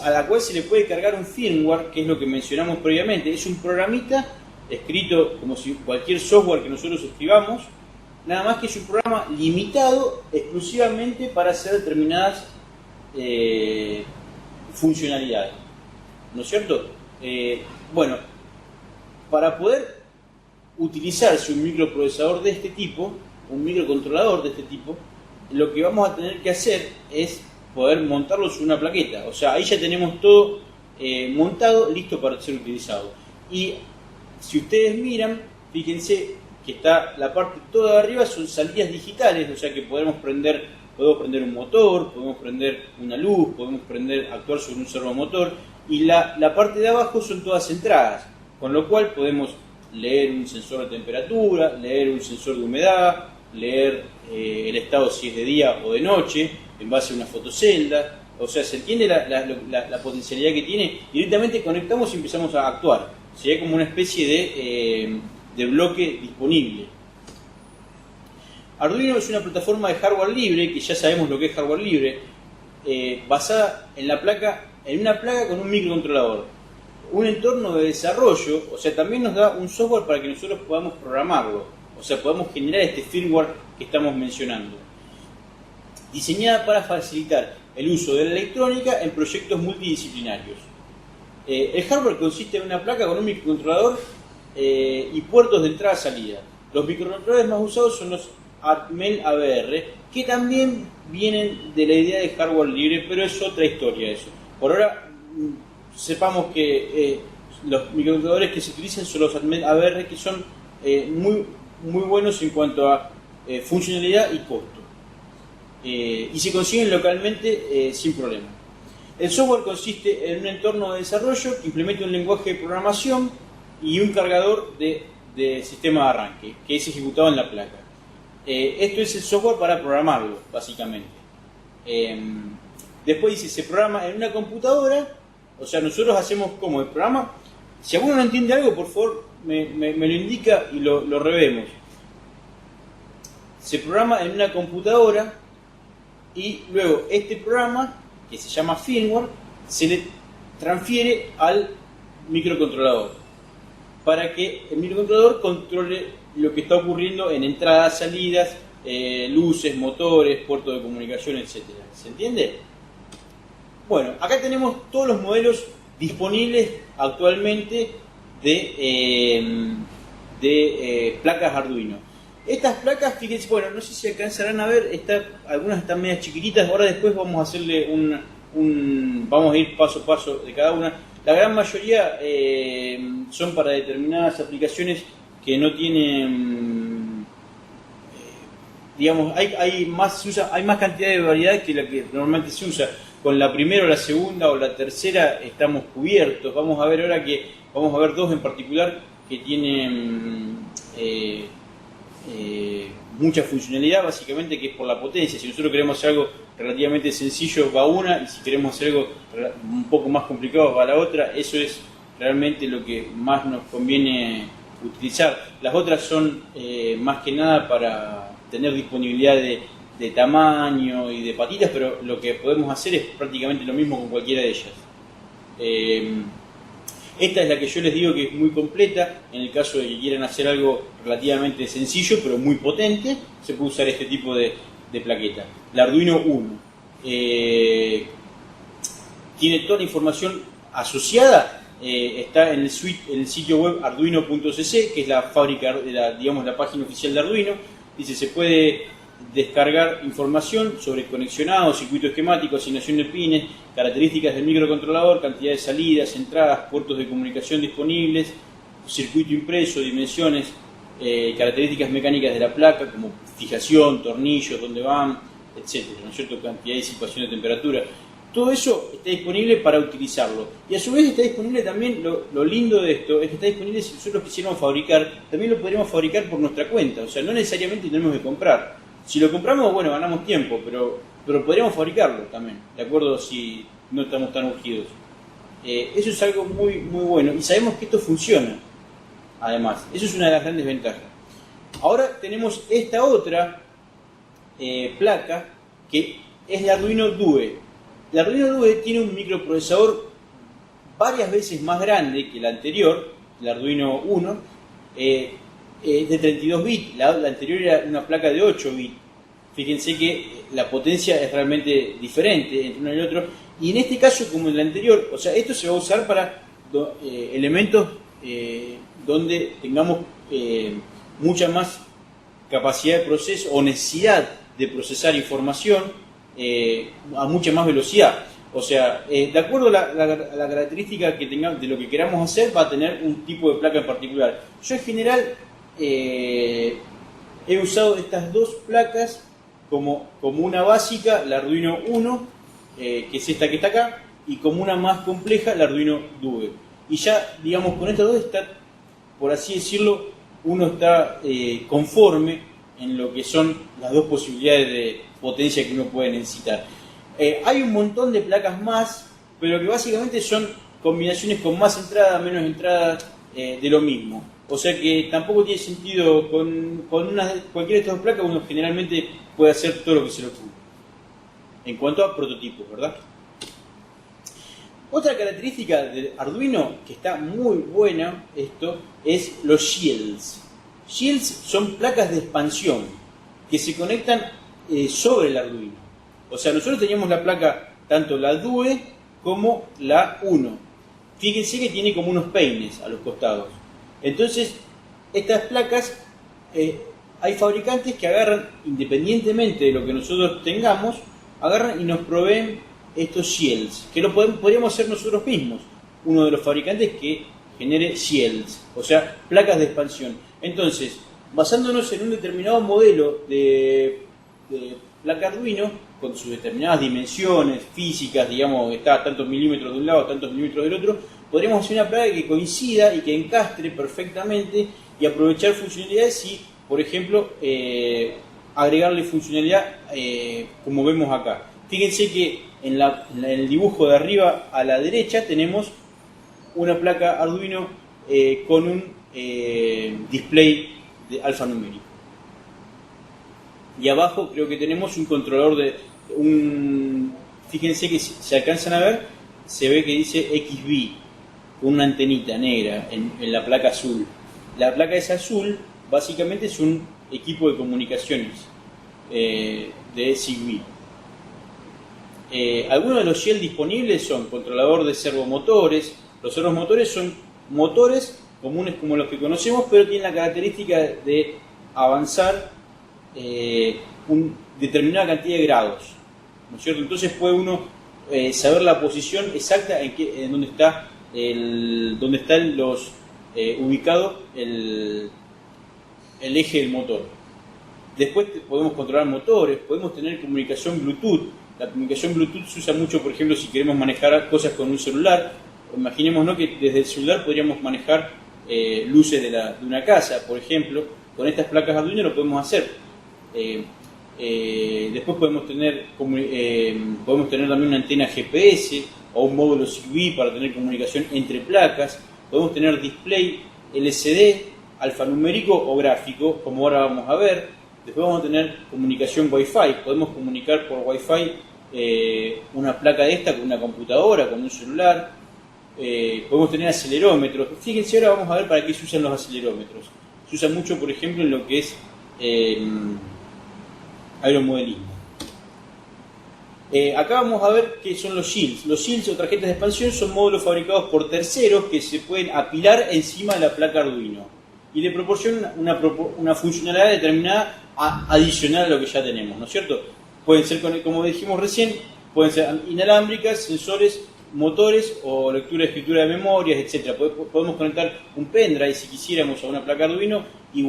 Speaker 1: a la cual se le puede cargar un firmware, que es lo que mencionamos previamente. Es un programita escrito como si cualquier software que nosotros escribamos, nada más que es un programa limitado exclusivamente para hacer determinadas funcionalidades, ¿no es cierto? Bueno, para poder utilizarse un microprocesador de este tipo, un microcontrolador de este tipo, lo que vamos a tener que hacer es poder montarlo sobre una plaqueta. O sea, ahí ya tenemos todo montado, listo para ser utilizado. Y si ustedes miran, fíjense que está la parte toda de arriba, son salidas digitales, o sea que podemos prender un motor, podemos prender una luz, podemos actuar sobre un servomotor, y la parte de abajo son todas entradas, con lo cual podemos leer un sensor de temperatura, leer un sensor de humedad, leer el estado si es de día o de noche, en base a una fotocelda. O sea, se entiende la potencialidad que tiene. Directamente conectamos y empezamos a actuar. Sería como una especie de bloque disponible. Arduino es una plataforma de hardware libre, que ya sabemos lo que es hardware libre, basada en una placa con un microcontrolador. Un entorno de desarrollo, o sea, también nos da un software para que nosotros podamos programarlo, o sea, podamos generar este firmware que estamos mencionando. Diseñada para facilitar el uso de la electrónica en proyectos multidisciplinarios. El hardware consiste en una placa con un microcontrolador y puertos de entrada-salida. Los microcontroladores más usados son los Atmel ABR, que también vienen de la idea de hardware libre, pero es otra historia eso. Por ahora, sepamos que los microcontroladores que se utilizan son los Atmel ABR, que son muy buenos en cuanto a funcionalidad y costo. Y se consiguen localmente sin problema. El software consiste en un entorno de desarrollo que implementa un lenguaje de programación y un cargador de sistema de arranque, que es ejecutado en la placa. Esto es el software para programarlo, básicamente. Después dice, se programa en una computadora, o sea, nosotros hacemos como el programa. Si alguno no entiende algo, por favor, me lo indica y lo revemos. Se programa en una computadora y luego este programa, que se llama firmware, se le transfiere al microcontrolador para que el microcontrolador controle lo que está ocurriendo en entradas, salidas, luces, motores, puertos de comunicación, etc. ¿Se entiende? Bueno, acá tenemos todos los modelos disponibles actualmente de placas Arduino. Estas placas, fíjense, bueno, no sé si alcanzarán a ver, algunas están medias chiquititas, ahora después vamos a hacerle vamos a ir paso a paso de cada una. La gran mayoría son para determinadas aplicaciones que no tienen, digamos, hay más cantidad de variedad que la que normalmente se usa. Con la primera o la segunda o la tercera estamos cubiertos. Vamos a ver ahora vamos a ver dos en particular que tienen mucha funcionalidad, básicamente, que es por la potencia. Si nosotros queremos hacer algo relativamente sencillo va una, y si queremos hacer algo un poco más complicado va la otra. Eso es realmente lo que más nos conviene utilizar. Las otras son más que nada para tener disponibilidad de tamaño y de patitas, pero lo que podemos hacer es prácticamente lo mismo con cualquiera de ellas. Esta es la que yo les digo que es muy completa. En el caso de que quieran hacer algo relativamente sencillo pero muy potente, se puede usar este tipo de plaqueta. La Arduino Uno tiene toda la información asociada. Está en el sitio web arduino.cc, que es la fábrica, la página oficial de Arduino. Dice, se puede descargar información sobre conexionados, circuito esquemático, asignación de pines, características del microcontrolador, cantidad de salidas, entradas, puertos de comunicación disponibles, circuito impreso, dimensiones, características mecánicas de la placa, como fijación, tornillos, dónde van, etcétera, ¿no es cierto? Cantidad y disipación de temperatura. Todo eso está disponible para utilizarlo. Y a su vez está disponible también, lo lindo de esto, es que está disponible si nosotros quisiéramos fabricar, también lo podríamos fabricar por nuestra cuenta. O sea, no necesariamente tenemos que comprar. Si lo compramos, bueno, ganamos tiempo, pero podríamos fabricarlo también, de acuerdo, si no estamos tan urgidos. Eso es algo muy, muy bueno. Y sabemos que esto funciona, además. Eso es una de las grandes ventajas. Ahora tenemos esta otra placa, que es la Arduino Due. La Arduino Due tiene un microprocesador varias veces más grande que la anterior, la Arduino 1, es de 32 bits, la anterior era una placa de 8 bits. Fíjense que la potencia es realmente diferente entre uno y el otro. Y en este caso, como en el anterior, o sea, esto se va a usar para elementos donde tengamos mucha más capacidad de proceso o necesidad de procesar información a mucha más velocidad. O sea, de acuerdo a la característica que tengamos de lo que queramos hacer, va a tener un tipo de placa en particular. Yo en general he usado estas dos placas como una básica, la Arduino 1, que es esta que está acá, y como una más compleja, la Arduino Due. Y ya, digamos, con estas dos está, por así decirlo, uno está conforme en lo que son las dos posibilidades de potencia que uno puede necesitar. Hay un montón de placas más, pero que básicamente son combinaciones con más entrada, menos entrada de lo mismo. O sea que tampoco tiene sentido con cualquiera de estas dos placas, uno generalmente puede hacer todo lo que se le ocurra. En cuanto a prototipos, ¿verdad? Otra característica de Arduino que está muy buena, es los shields. Shields son placas de expansión que se conectan sobre el Arduino. O sea, nosotros teníamos la placa, tanto la Due como la 1. Fíjense que tiene como unos peines a los costados. Entonces, estas placas, hay fabricantes que agarran, independientemente de lo que nosotros tengamos, agarran y nos proveen estos shields, que podríamos hacer nosotros mismos. Uno de los fabricantes que genere shields, o sea, placas de expansión. Entonces, basándonos en un determinado modelo de placa Arduino, con sus determinadas dimensiones físicas, digamos, está a tantos milímetros de un lado, tantos milímetros del otro, podríamos hacer una placa que coincida y que encastre perfectamente y aprovechar funcionalidades y, por ejemplo, agregarle funcionalidad como vemos acá. Fíjense que en el dibujo de arriba a la derecha tenemos una placa Arduino con un display de alfanumérico. Y abajo creo que tenemos un controlador fíjense que si se alcanzan a ver, se ve que dice XB, con una antenita negra en la placa azul. La placa esa azul básicamente es un equipo de comunicaciones de Zigbee. Algunos de los shell disponibles son controlador de servomotores. Los servomotores son motores comunes como los que conocemos, pero tienen la característica de avanzar una determinada cantidad de grados, ¿no es cierto? Entonces puede uno saber la posición exacta en donde está ubicado el eje del motor. Después podemos controlar motores, podemos tener comunicación Bluetooth. La comunicación Bluetooth se usa mucho, por ejemplo, si queremos manejar cosas con un celular. Imaginémonos que desde el celular podríamos manejar luces de una casa, por ejemplo. Con estas placas Arduino lo podemos hacer. Después podemos tener también una antena GPS o un módulo Zigbee para tener comunicación entre placas. Podemos tener display LCD, alfanumérico o gráfico, como ahora vamos a ver. Después vamos a tener comunicación Wi-Fi. Podemos comunicar por Wi-Fi una placa de esta con una computadora, con un celular. Podemos tener acelerómetros. Fíjense, ahora vamos a ver para qué se usan los acelerómetros. Se usa mucho, por ejemplo, en lo que es aeromodelismo. Acá vamos a ver qué son los shields. Los shields o tarjetas de expansión son módulos fabricados por terceros que se pueden apilar encima de la placa Arduino y le proporcionan una funcionalidad determinada adicional a lo que ya tenemos, ¿no es cierto? Pueden ser, como dijimos recién, pueden ser inalámbricas, sensores, motores o lectura y escritura de memorias, etc. Podemos conectar un pendrive si quisiéramos a una placa Arduino y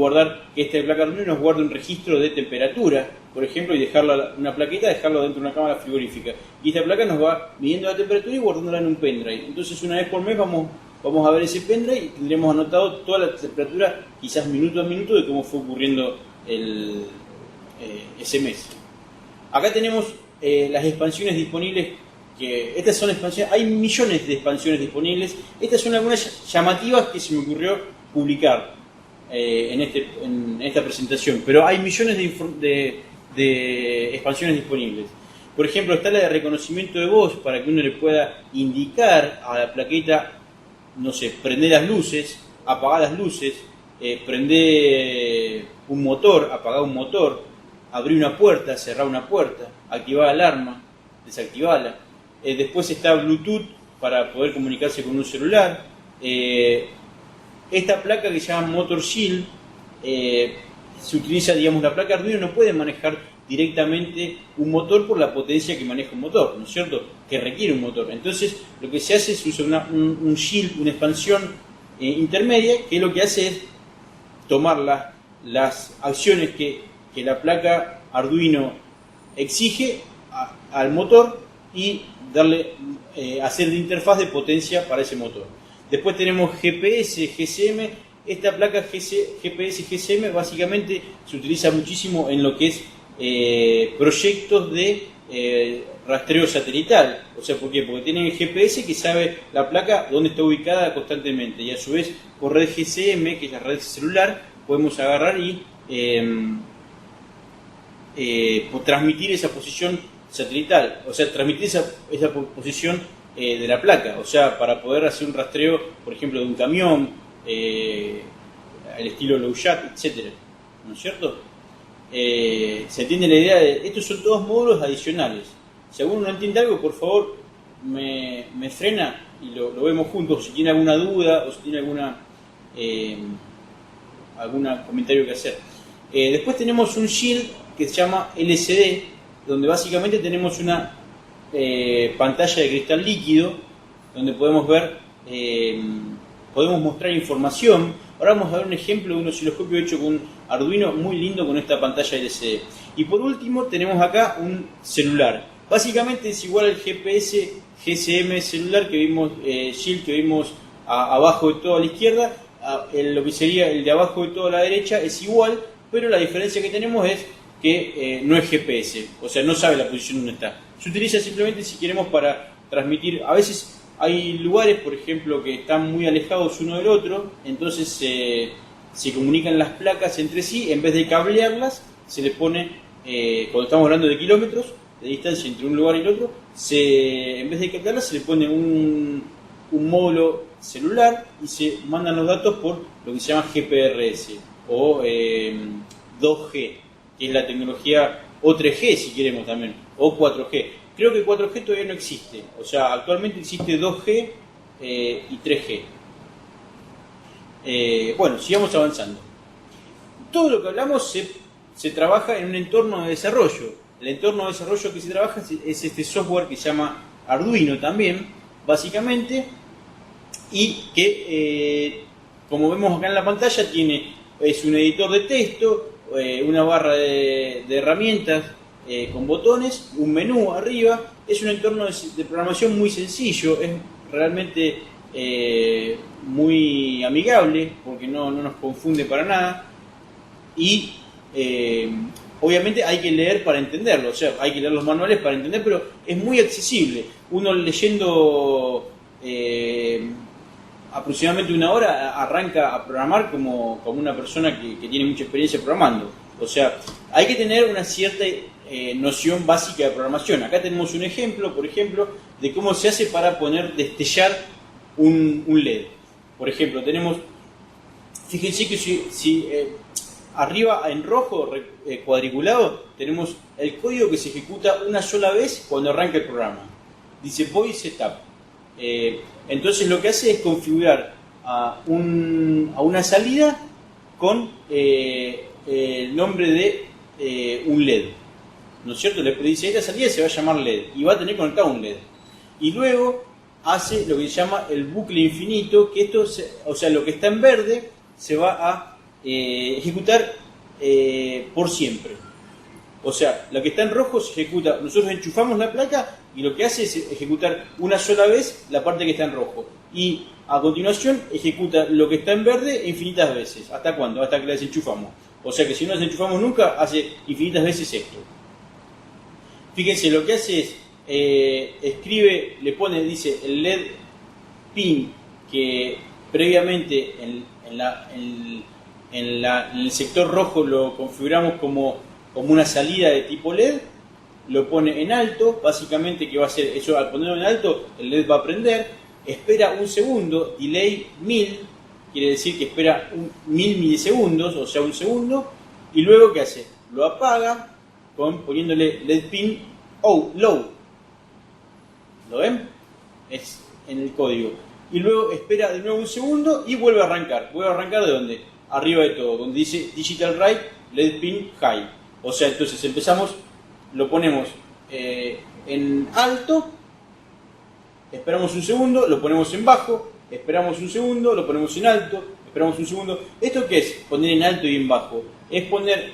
Speaker 1: que esta placa Arduino nos guarde un registro de temperatura, por ejemplo, y dejarla una plaquita, dejarlo dentro de una cámara frigorífica. Y esta placa nos va midiendo la temperatura y guardándola en un pendrive. Entonces, una vez por mes vamos a ver ese pendrive y tendremos anotado toda la temperatura, quizás minuto a minuto, de cómo fue ocurriendo ese mes. Acá tenemos las expansiones disponibles. Estas son expansiones, hay millones de expansiones disponibles. Estas son algunas llamativas que se me ocurrió publicar en esta presentación, pero hay millones de expansiones disponibles. Por ejemplo, está la de reconocimiento de voz, para que uno le pueda indicar a la plaqueta, no sé, prender las luces, apagar las luces, prender un motor, apagar un motor, abrir una puerta, cerrar una puerta, activar la alarma, desactivarla. Después está Bluetooth para poder comunicarse con un celular. Esta placa que se llama Motor Shield se utiliza, digamos, la placa Arduino no puede manejar directamente un motor por la potencia que maneja un motor, ¿no es cierto? Que requiere un motor. Entonces, lo que se hace es usar un shield, una expansión intermedia, que lo que hace es tomar las acciones que la placa Arduino exige al motor y hacer de interfaz de potencia para ese motor. Después tenemos GPS, GSM. Esta placa GPS, GSM básicamente se utiliza muchísimo en lo que es proyectos de rastreo satelital. O sea, ¿por qué? Porque tienen el GPS que sabe la placa dónde está ubicada constantemente, y a su vez por red GSM, que es la red celular, podemos agarrar y transmitir esa posición satelital, o sea, transmitir esa posición de la placa, o sea, para poder hacer un rastreo, por ejemplo, de un camión, al estilo low jack, etcétera, ¿no es cierto? ¿Se entiende la idea de estos? Son todos módulos adicionales. Si alguno no entiende algo, por favor, me frena y lo vemos juntos. Si tiene alguna duda o si tiene algún comentario que hacer. Después tenemos un shield que se llama LCD, donde básicamente tenemos una pantalla de cristal líquido, donde podemos ver, podemos mostrar información. Ahora vamos a ver un ejemplo de un osciloscopio hecho con un Arduino muy lindo con esta pantalla LCD. Y por último tenemos acá un celular. Básicamente es igual al GPS GSM celular que vimos, Shield que vimos abajo de todo a la izquierda. Lo que sería el de abajo de todo a la derecha es igual, pero la diferencia que tenemos es que no es GPS, o sea, no sabe la posición donde está. Se utiliza simplemente si queremos para transmitir. A veces hay lugares, por ejemplo, que están muy alejados uno del otro, entonces se comunican las placas entre sí, en vez de cablearlas, se les pone, cuando estamos hablando de kilómetros de distancia entre un lugar y el otro, en vez de cablearlas se le pone un módulo celular y se mandan los datos por lo que se llama GPRS o 2G, que es la tecnología, o 3G si queremos también, o 4G. Creo que 4G todavía no existe, o sea, actualmente existe 2G y 3G. Bueno, sigamos avanzando. Todo lo que hablamos se trabaja en un entorno de desarrollo. El entorno de desarrollo que se trabaja es este software que se llama Arduino también, básicamente, y que, como vemos acá en la pantalla, es un editor de texto, una barra de herramientas con botones, un menú arriba. Es un entorno de programación muy sencillo, es realmente muy amigable porque no nos confunde para nada, y obviamente hay que leer para entenderlo, o sea, hay que leer los manuales para entender, pero es muy accesible. Uno leyendo aproximadamente una hora arranca a programar como una persona que tiene mucha experiencia programando. O sea, hay que tener una cierta noción básica de programación. Acá tenemos un ejemplo, por ejemplo, de cómo se hace para destellar un LED. Por ejemplo, fíjense que si arriba en rojo cuadriculado tenemos el código que se ejecuta una sola vez cuando arranca el programa. Dice void setup. Entonces lo que hace es configurar a una salida con el nombre de un LED. ¿No es cierto? Le dice, esta salida se va a llamar LED y va a tener conectado un LED. Y luego hace lo que se llama el bucle infinito, que o sea, lo que está en verde se va a ejecutar por siempre. O sea, lo que está en rojo se ejecuta, nosotros enchufamos la placa y lo que hace es ejecutar una sola vez la parte que está en rojo. Y a continuación ejecuta lo que está en verde infinitas veces. ¿Hasta cuándo? Hasta que la desenchufamos. O sea que si no desenchufamos nunca, hace infinitas veces esto. Fíjense, lo que hace es, escribe, dice el LED pin que previamente en el sector rojo lo configuramos como una salida de tipo LED, lo pone en alto, básicamente que va a hacer eso. Al ponerlo en alto el LED va a prender, espera un segundo, delay 1000, quiere decir que espera 1000 milisegundos, o sea un segundo, y luego ¿qué hace? Lo apaga poniéndole LED pin low. ¿Lo ven? Es en el código. Y luego espera de nuevo un segundo y vuelve a arrancar. ¿Vuelve a arrancar de dónde? Arriba de todo, donde dice Digital Write LED pin high. O sea, entonces empezamos, lo ponemos en alto, esperamos un segundo, lo ponemos en bajo, esperamos un segundo, lo ponemos en alto, esperamos un segundo. ¿Esto qué es? Poner en alto y en bajo. Es poner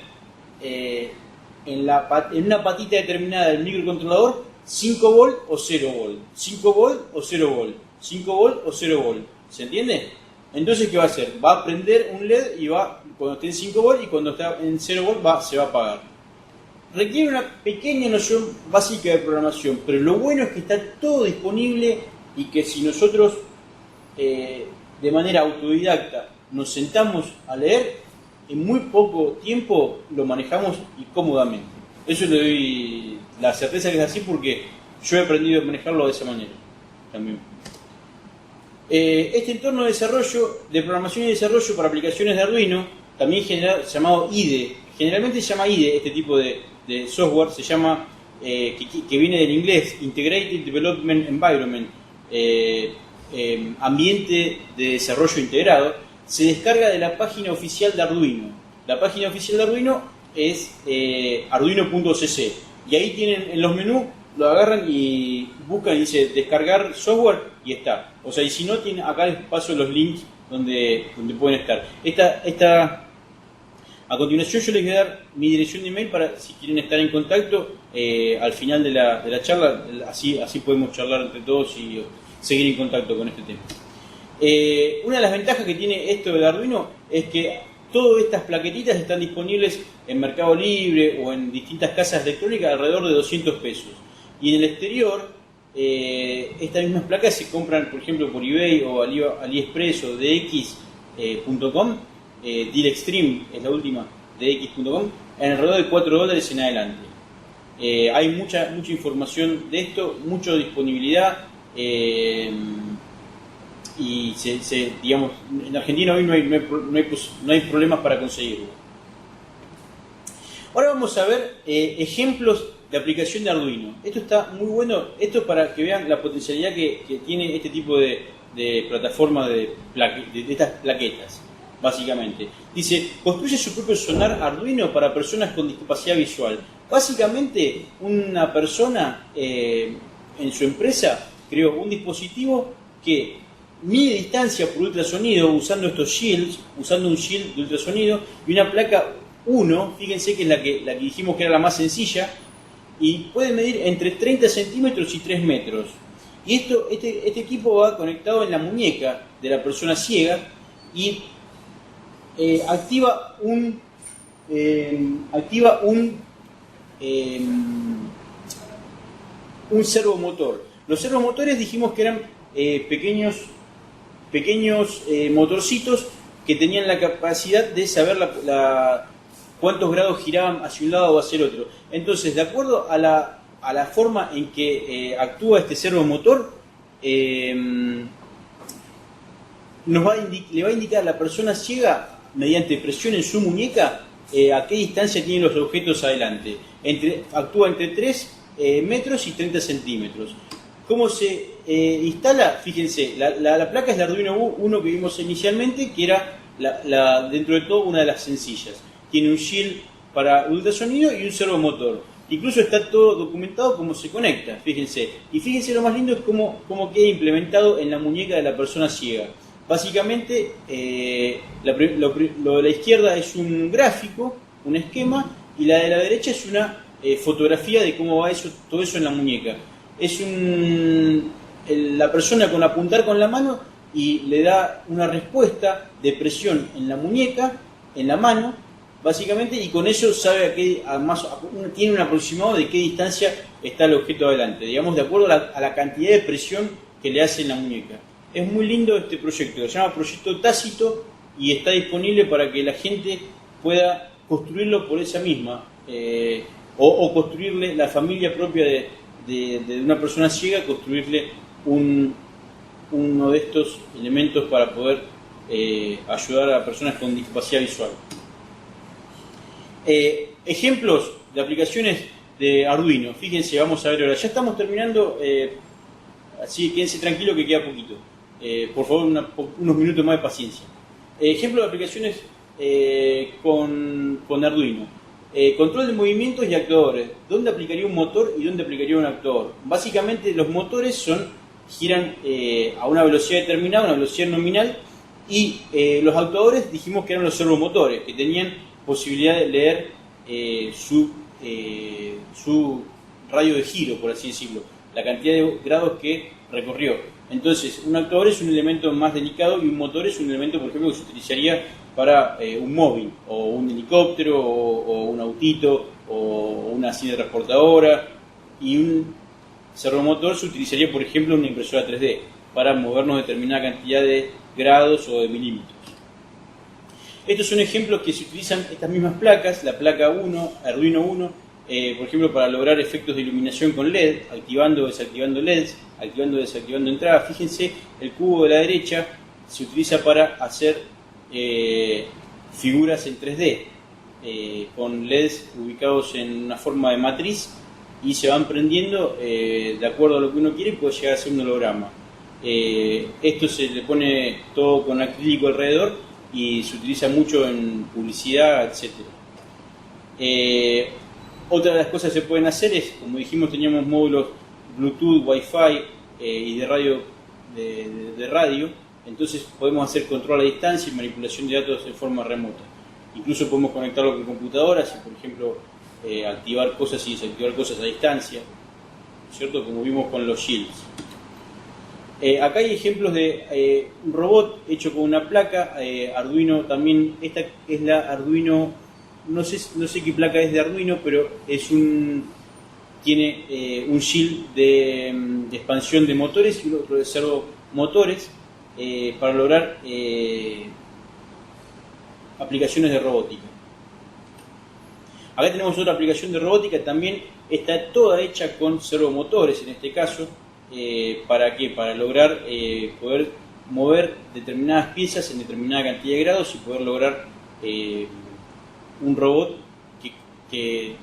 Speaker 1: en una patita determinada del microcontrolador 5 volt o 0 volt, 5 volt o 0 volt, 5 volt o 0 volt. ¿Se entiende? Entonces, ¿qué va a hacer? Va a prender un LED y cuando esté en 5 volt, y cuando está en 0 volt se va a apagar. Requiere una pequeña noción básica de programación, pero lo bueno es que está todo disponible y que si nosotros de manera autodidacta nos sentamos a leer, en muy poco tiempo lo manejamos y cómodamente. Eso le doy la certeza que es así porque yo he aprendido a manejarlo de esa manera también. Este entorno de desarrollo, de programación y desarrollo para aplicaciones de Arduino, también llamado IDE. Generalmente se llama IDE este tipo de software, se llama, que viene del inglés, Integrated Development Environment, ambiente de desarrollo integrado. se descarga de la página oficial de Arduino. La página oficial de Arduino es arduino.cc, y ahí tienen en los menús, lo agarran y buscan y dice descargar software y está. O sea, y si no, acá les paso los links donde pueden estar. A continuación yo les voy a dar mi dirección de email para si quieren estar en contacto al final de la charla, así podemos charlar entre todos y seguir en contacto con este tema. Una de las ventajas que tiene esto del Arduino es que todas estas plaquetitas están disponibles en Mercado Libre o en distintas casas electrónicas alrededor de 200 pesos. Y en el exterior, estas mismas placas se compran, por ejemplo, por eBay o AliExpress o DX.com. Deal Extreme es la última, DX.com, en alrededor de $4 en adelante. Hay mucha información de esto, mucha disponibilidad, y digamos, en Argentina hoy no hay problemas para conseguirlo. Ahora vamos a ver ejemplos de aplicación de Arduino. Esto está muy bueno, esto es para que vean la potencialidad que tiene este tipo de plataforma de estas plaquetas. Básicamente, dice, construye su propio sonar Arduino para personas con discapacidad visual. Básicamente, una persona en su empresa creó un dispositivo que mide distancia por ultrasonido usando estos shields, usando un shield de ultrasonido y una placa 1, fíjense que es la que dijimos que era la más sencilla, y puede medir entre 30 centímetros y 3 metros. Y este equipo va conectado en la muñeca de la persona ciega y activa un servomotor. Los servomotores dijimos que eran pequeños motorcitos que tenían la capacidad de saber cuántos grados giraban hacia un lado o hacia el otro. Entonces, de acuerdo a la forma en que actúa este servomotor, le va a indicar a la persona ciega, mediante presión en su muñeca, a qué distancia tienen los objetos adelante. Actúa entre 3 metros y 30 centímetros. ¿Cómo se instala? Fíjense, la placa es la Arduino Uno que vimos inicialmente, que era dentro de todo una de las sencillas. Tiene un shield para ultrasonido y un servomotor. Incluso está todo documentado cómo se conecta, fíjense. Y fíjense, lo más lindo es cómo queda implementado en la muñeca de la persona ciega. Básicamente, lo de la izquierda es un gráfico, un esquema, y la de la derecha es una fotografía de cómo va todo eso en la muñeca. Es la persona con apuntar con la mano y le da una respuesta de presión en la muñeca, en la mano, básicamente, y con eso sabe tiene un aproximado de qué distancia está el objeto adelante, digamos, de acuerdo a la cantidad de presión que le hace en la muñeca. Es muy lindo este proyecto, se llama Proyecto Tácito y está disponible para que la gente pueda construirlo por ella misma, o construirle la familia propia de una persona ciega, construirle uno de estos elementos para poder ayudar a personas con discapacidad visual. Ejemplos de aplicaciones de Arduino. Fíjense, vamos a ver ahora. Ya estamos terminando, así quédense tranquilos que queda poquito. Por favor, unos minutos más de paciencia. Ejemplos de aplicaciones con Arduino. Control de movimientos y actuadores. ¿Dónde aplicaría un motor y dónde aplicaría un actuador? Básicamente los motores giran a una velocidad determinada, una velocidad nominal, y los actuadores dijimos que eran los servomotores, que tenían posibilidad de leer su radio de giro, por así decirlo, la cantidad de grados que recorrió. Entonces, un actuador es un elemento más delicado y un motor es un elemento, por ejemplo, que se utilizaría para un móvil, o un helicóptero, o un autito, o una silla transportadora, y un servomotor se utilizaría, por ejemplo, en una impresora 3D, para movernos determinada cantidad de grados o de milímetros. Estos son ejemplos que se utilizan estas mismas placas, la placa 1, Arduino 1, por ejemplo, para lograr efectos de iluminación con LED, activando o desactivando LEDs, activando o desactivando entradas. Fíjense, el cubo de la derecha se utiliza para hacer figuras en 3D, con LEDs ubicados en una forma de matriz, y se van prendiendo de acuerdo a lo que uno quiere, y puede llegar a ser un holograma. Esto se le pone todo con acrílico alrededor y se utiliza mucho en publicidad, etc. Otra de las cosas que se pueden hacer es, como dijimos, teníamos módulos Bluetooth, Wi-Fi y de radio, de radio, entonces podemos hacer control a distancia y manipulación de datos de forma remota. Incluso podemos conectarlo con computadoras y, por ejemplo, activar cosas y desactivar cosas a distancia, ¿cierto? Como vimos con los shields. Acá hay ejemplos de un robot hecho con una placa, Arduino también. Esta es la Arduino, no sé qué placa es de Arduino, pero tiene un shield de expansión de motores y otro de servomotores para lograr aplicaciones de robótica. Acá tenemos otra aplicación de robótica, también está toda hecha con servomotores en este caso. ¿Para qué? Para lograr poder mover determinadas piezas en determinada cantidad de grados y poder lograr un robot que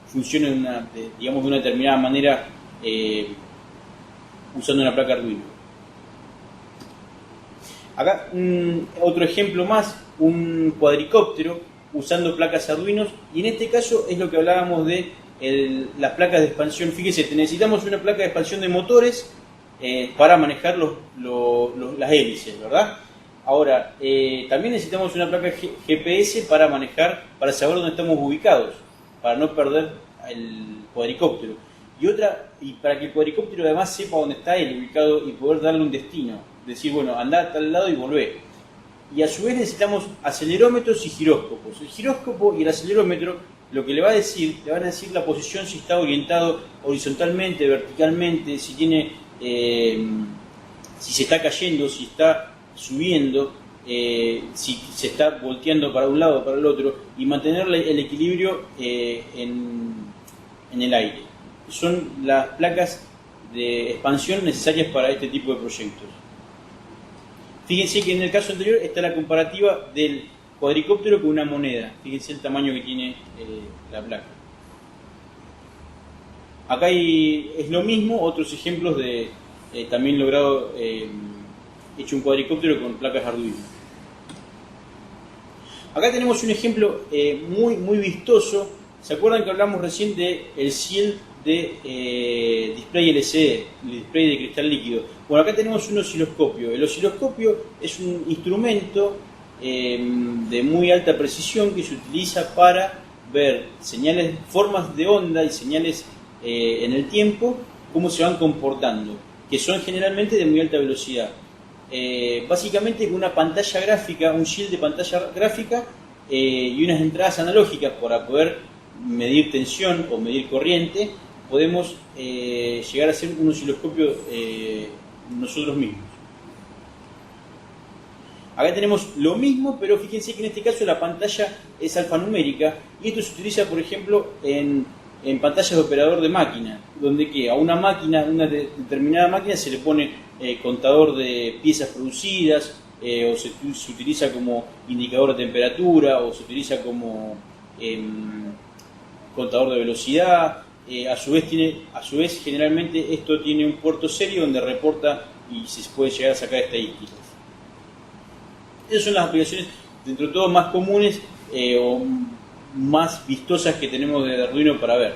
Speaker 1: funcione de una determinada manera usando una placa Arduino. Acá otro ejemplo más, un cuadricóptero usando placas Arduinos, y en este caso es lo que hablábamos de las placas de expansión. Fíjese, necesitamos una placa de expansión de motores para manejar las hélices, ¿verdad? Ahora, también necesitamos una placa GPS para saber dónde estamos ubicados, para no perder el cuadricóptero. Y para que el cuadricóptero además sepa dónde está él ubicado y poder darle un destino. Decir, bueno, andá a tal lado y volvé. Y a su vez necesitamos acelerómetros y giróscopos. El giróscopo y el acelerómetro lo que le van a decir la posición, si está orientado horizontalmente, verticalmente, si se está cayendo, si está subiendo, si se está volteando para un lado o para el otro, y mantener el equilibrio en el aire. Son las placas de expansión necesarias para este tipo de proyectos. Fíjense que en el caso anterior está la comparativa del cuadricóptero con una moneda. Fíjense el tamaño que tiene la placa. Acá es lo mismo, otros ejemplos de también logrado hecho un cuadricóptero con placas Arduino. Acá tenemos un ejemplo muy vistoso. ¿Se acuerdan que hablamos recién del shield de display LCD, el display de cristal líquido? Bueno, acá tenemos un osciloscopio. El osciloscopio es un instrumento de muy alta precisión que se utiliza para ver señales, formas de onda y señales en el tiempo, cómo se van comportando, que son generalmente de muy alta velocidad. Básicamente con una pantalla gráfica, un shield de pantalla gráfica y unas entradas analógicas para poder medir tensión o medir corriente, podemos llegar a hacer un osciloscopio nosotros mismos. Acá tenemos lo mismo, pero fíjense que en este caso la pantalla es alfanumérica, y esto se utiliza, por ejemplo, en pantallas de operador de máquina, donde a una determinada máquina se le pone contador de piezas producidas, o se utiliza como indicador de temperatura, o se utiliza como contador de velocidad. A su vez generalmente esto tiene un puerto serio donde reporta y se puede llegar a sacar estadísticas. Esas son las aplicaciones, dentro de todo, más comunes o más vistosas que tenemos de Arduino para ver.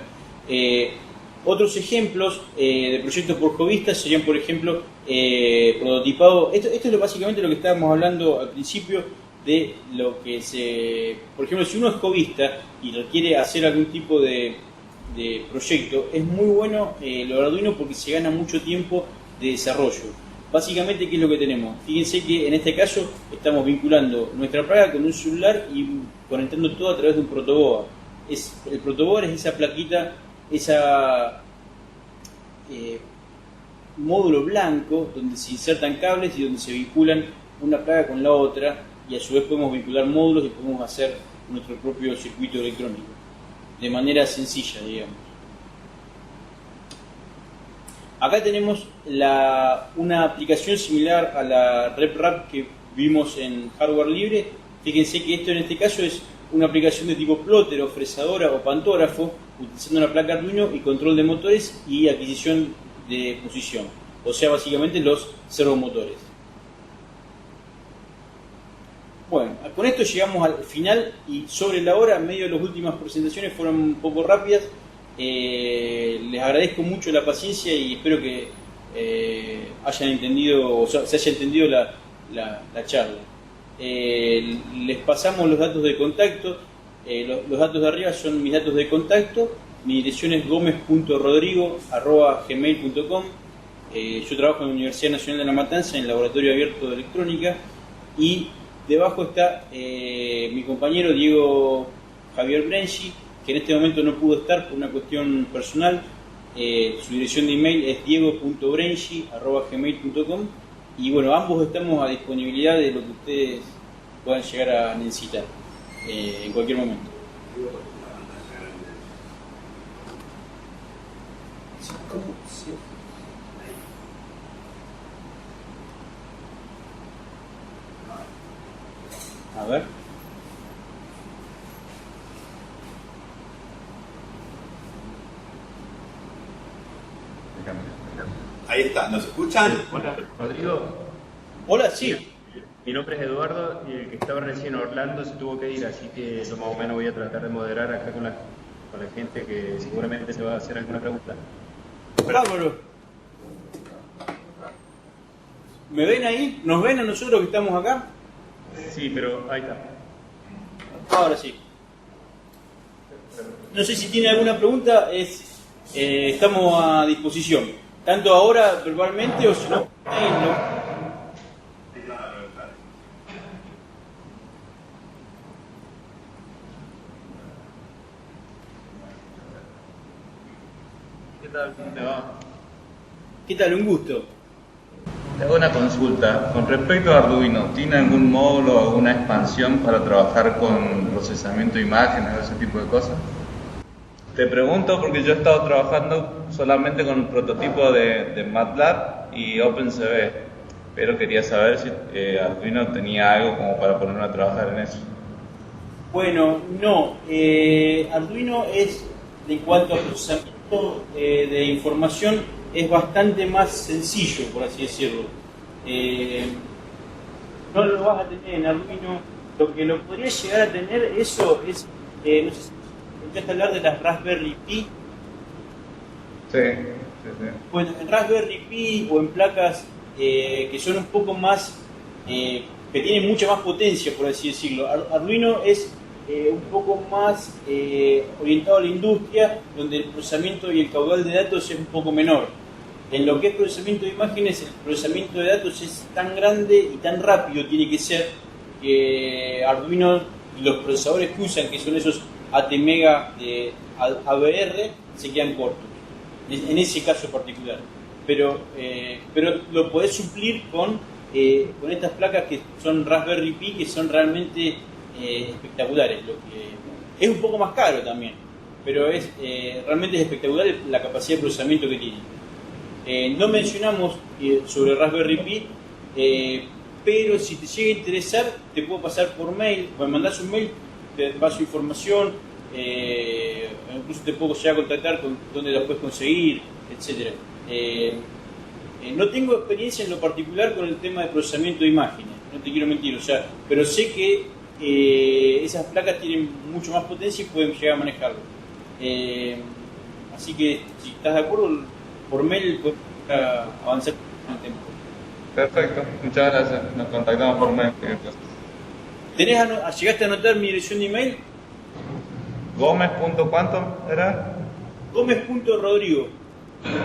Speaker 1: Otros ejemplos de proyectos por hobbyistas serían, por ejemplo, prototipado. Esto es básicamente lo que estábamos hablando al principio, de lo que por ejemplo, si uno es hobbyista y requiere hacer algún tipo de proyecto, es muy bueno lo de Arduino porque se gana mucho tiempo de desarrollo. Básicamente, ¿qué es lo que tenemos? Fíjense que en este caso estamos vinculando nuestra placa con un celular y conectando todo a través de un protoboard. El protoboard es esa plaquita, módulo blanco donde se insertan cables y donde se vinculan una placa con la otra, y a su vez podemos vincular módulos y podemos hacer nuestro propio circuito electrónico de manera sencilla, digamos. Acá tenemos una aplicación similar a la RepRap que vimos en hardware libre. Fíjense que esto en este caso es una aplicación de tipo plotter o fresadora o pantógrafo, utilizando una placa Arduino y control de motores y adquisición de posición, o sea, básicamente los servomotores. Bueno, con esto llegamos al final y sobre la hora, en medio de las últimas presentaciones fueron un poco rápidas. Les agradezco mucho la paciencia y espero que hayan entendido, o sea, se haya entendido la charla. Les pasamos los datos de contacto. Los datos de arriba son mis datos de contacto. Mi dirección es gomez.rodrigo@gmail.com. Yo trabajo en la Universidad Nacional de La Matanza en el Laboratorio Abierto de Electrónica, y debajo está mi compañero Diego Javier Brenci, que en este momento no pudo estar por una cuestión personal. Su dirección de email es diego.brenci@gmail.com, y bueno, ambos estamos a disponibilidad de lo que ustedes puedan llegar a necesitar en cualquier momento. A ver.
Speaker 3: Ahí está, ¿nos escuchan?
Speaker 4: Hola, Rodrigo.
Speaker 1: Hola, sí.
Speaker 4: Mi nombre es Eduardo y el que estaba recién en Orlando se tuvo que ir, así que yo más o menos voy a tratar de moderar acá con la gente que seguramente se va a hacer alguna pregunta.
Speaker 1: Bárbaro. ¿Me ven ahí? ¿Nos ven a nosotros que estamos acá?
Speaker 4: Sí, pero ahí está.
Speaker 1: Ahora sí. No sé si tiene alguna pregunta, estamos a disposición. Tanto ahora verbalmente o si no, no.
Speaker 4: ¿Qué tal? ¿Cómo te va?
Speaker 1: ¿Qué tal? Un gusto.
Speaker 4: Te hago una consulta. Con respecto a Arduino, ¿tiene algún módulo o alguna expansión para trabajar con procesamiento de imágenes o ese tipo de cosas? Te pregunto porque yo he estado trabajando solamente con un prototipo de MATLAB y OpenCV, pero quería saber si Arduino tenía algo como para ponerme a trabajar en eso.
Speaker 1: Bueno, no. Arduino es, en cuanto a procesamiento de información, es bastante más sencillo, por así decirlo. No lo vas a tener en Arduino. Lo que lo podría llegar a tener eso es, no sé si escuchaste hablar de las Raspberry Pi.
Speaker 4: Sí.
Speaker 1: Bueno, en Raspberry Pi o en placas que son un poco más, que tienen mucha más potencia, por así decirlo. Arduino es un poco más orientado a la industria, donde el procesamiento y el caudal de datos es un poco menor. En lo que es procesamiento de imágenes, el procesamiento de datos es tan grande y tan rápido tiene que ser, que Arduino y los procesadores que usan, que son esos ATmega de ABR, se quedan cortos en ese caso particular. Pero lo podés suplir con estas placas que son Raspberry Pi, que son realmente espectaculares. Lo que es un poco más caro también, pero realmente es espectacular la capacidad de procesamiento que tiene. No mencionamos sobre Raspberry Pi, pero si te llega a interesar, te puedo pasar por mail. Me mandás un mail, te paso información, incluso te puedo llegar a contactar con dónde la puedes conseguir, etc. No tengo experiencia en lo particular con el tema de procesamiento de imágenes, no te quiero mentir, pero sé que esas placas tienen mucho más potencia y pueden llegar a manejarlo. Así que si estás de acuerdo, por mail puedes avanzar en el tiempo.
Speaker 4: Perfecto, muchas gracias. Nos contactamos por mail.
Speaker 1: ¿Llegaste a anotar mi dirección de email?
Speaker 4: Gómez.cuánto era?
Speaker 1: Gómez.rodrigo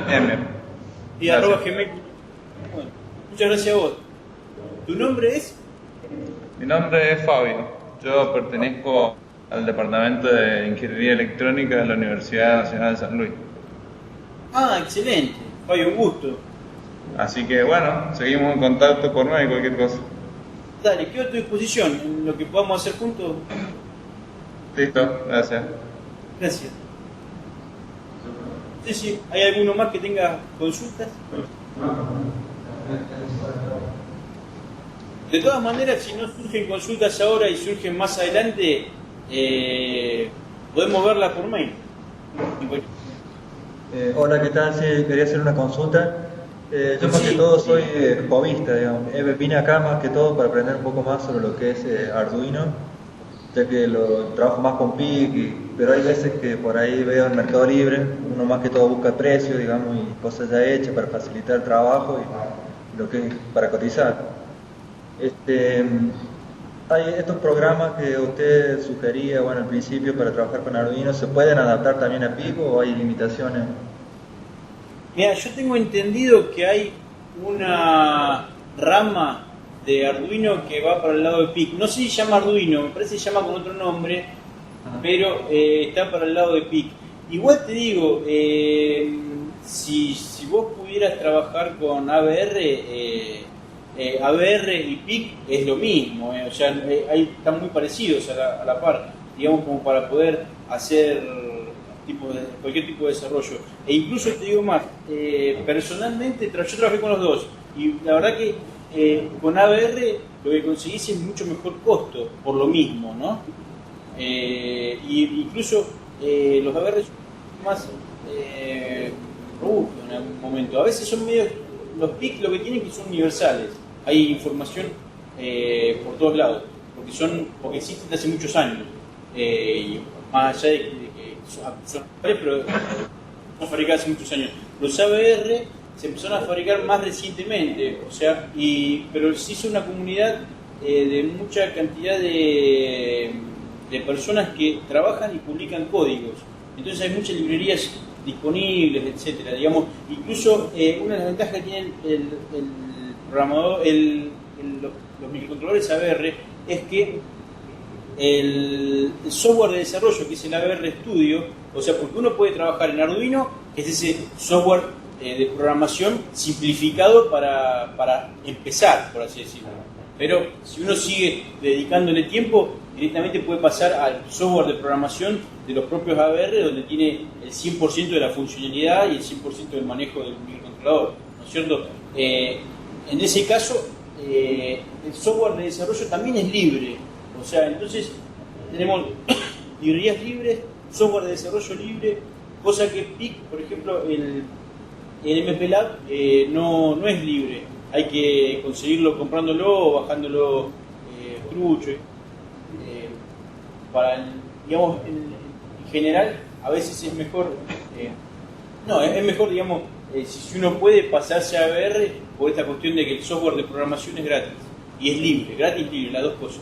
Speaker 4: M.
Speaker 1: y
Speaker 4: Gracias.
Speaker 1: @gmail. Bueno, muchas gracias a vos. ¿Tu nombre es?
Speaker 4: Mi nombre es Fabio. Yo pertenezco al Departamento de Ingeniería Electrónica de la Universidad Nacional de San Luis.
Speaker 1: Ah, excelente. Fabio, un gusto.
Speaker 4: Así que bueno, seguimos en contacto por mail, cualquier cosa.
Speaker 1: Dale, quedo a tu disposición en lo que podamos hacer juntos.
Speaker 4: Listo, gracias.
Speaker 1: Gracias. Sí, ¿hay alguno más que tenga consultas? De todas maneras, si no surgen consultas ahora y surgen más adelante, podemos verla por mail.
Speaker 5: Hola, ¿qué tal? Sí, quería hacer una consulta. Yo más que todo soy hobbyista, digamos. Vine acá más que todo para aprender un poco más sobre lo que es Arduino, ya que lo trabajo más con PIC, pero hay veces que por ahí veo en Mercado Libre, uno más que todo busca precios, digamos, y cosas ya hechas para facilitar el trabajo y lo que es para cotizar. Hay estos programas que usted sugería, bueno, al principio para trabajar con Arduino, ¿se pueden adaptar también a PIC o hay limitaciones?
Speaker 1: Mira, yo tengo entendido que hay una rama de Arduino que va para el lado de PIC. No sé si se llama Arduino, me parece que se llama con otro nombre, pero está para el lado de PIC. Igual te digo, si vos pudieras trabajar con ABR, ABR y PIC es lo mismo, o sea, están muy parecidos a la par, digamos, como para poder hacer cualquier tipo de desarrollo. E incluso te digo más, personalmente yo trabajé con los dos y la verdad que con ABR lo que conseguís es mucho mejor costo por lo mismo, ¿no? Y incluso los ABR son más robustos en algún momento. A veces son medio, los PIC lo que tienen que son universales, hay información por todos lados, porque existen desde hace muchos años, y más allá de que son pero son fabricados hace muchos años. Los ABR se empezaron a fabricar más recientemente, o sea, pero se hizo una comunidad de mucha cantidad de personas que trabajan y publican códigos. Entonces hay muchas librerías disponibles, etcétera. Digamos, incluso una de las ventajas que tiene el programador, los microcontroladores ABR, es que el software de desarrollo, que es el ABR Studio, o sea, porque uno puede trabajar en Arduino, que es ese software de programación simplificado para empezar, por así decirlo. Pero si uno sigue dedicándole tiempo, directamente puede pasar al software de programación de los propios ABR, donde tiene el 100% de la funcionalidad y el 100% del manejo del microcontrolador, ¿no es cierto? En ese caso, el software de desarrollo también es libre. O sea, entonces tenemos librerías libres, software de desarrollo libre, cosa que PIC, por ejemplo, el MPLAB no es libre. Hay que conseguirlo comprándolo o bajándolo trucho. Digamos, en general, a veces es mejor, es mejor, digamos, si uno puede pasarse a ABR por esta cuestión de que el software de programación es gratis y es libre, gratis y libre, las dos cosas.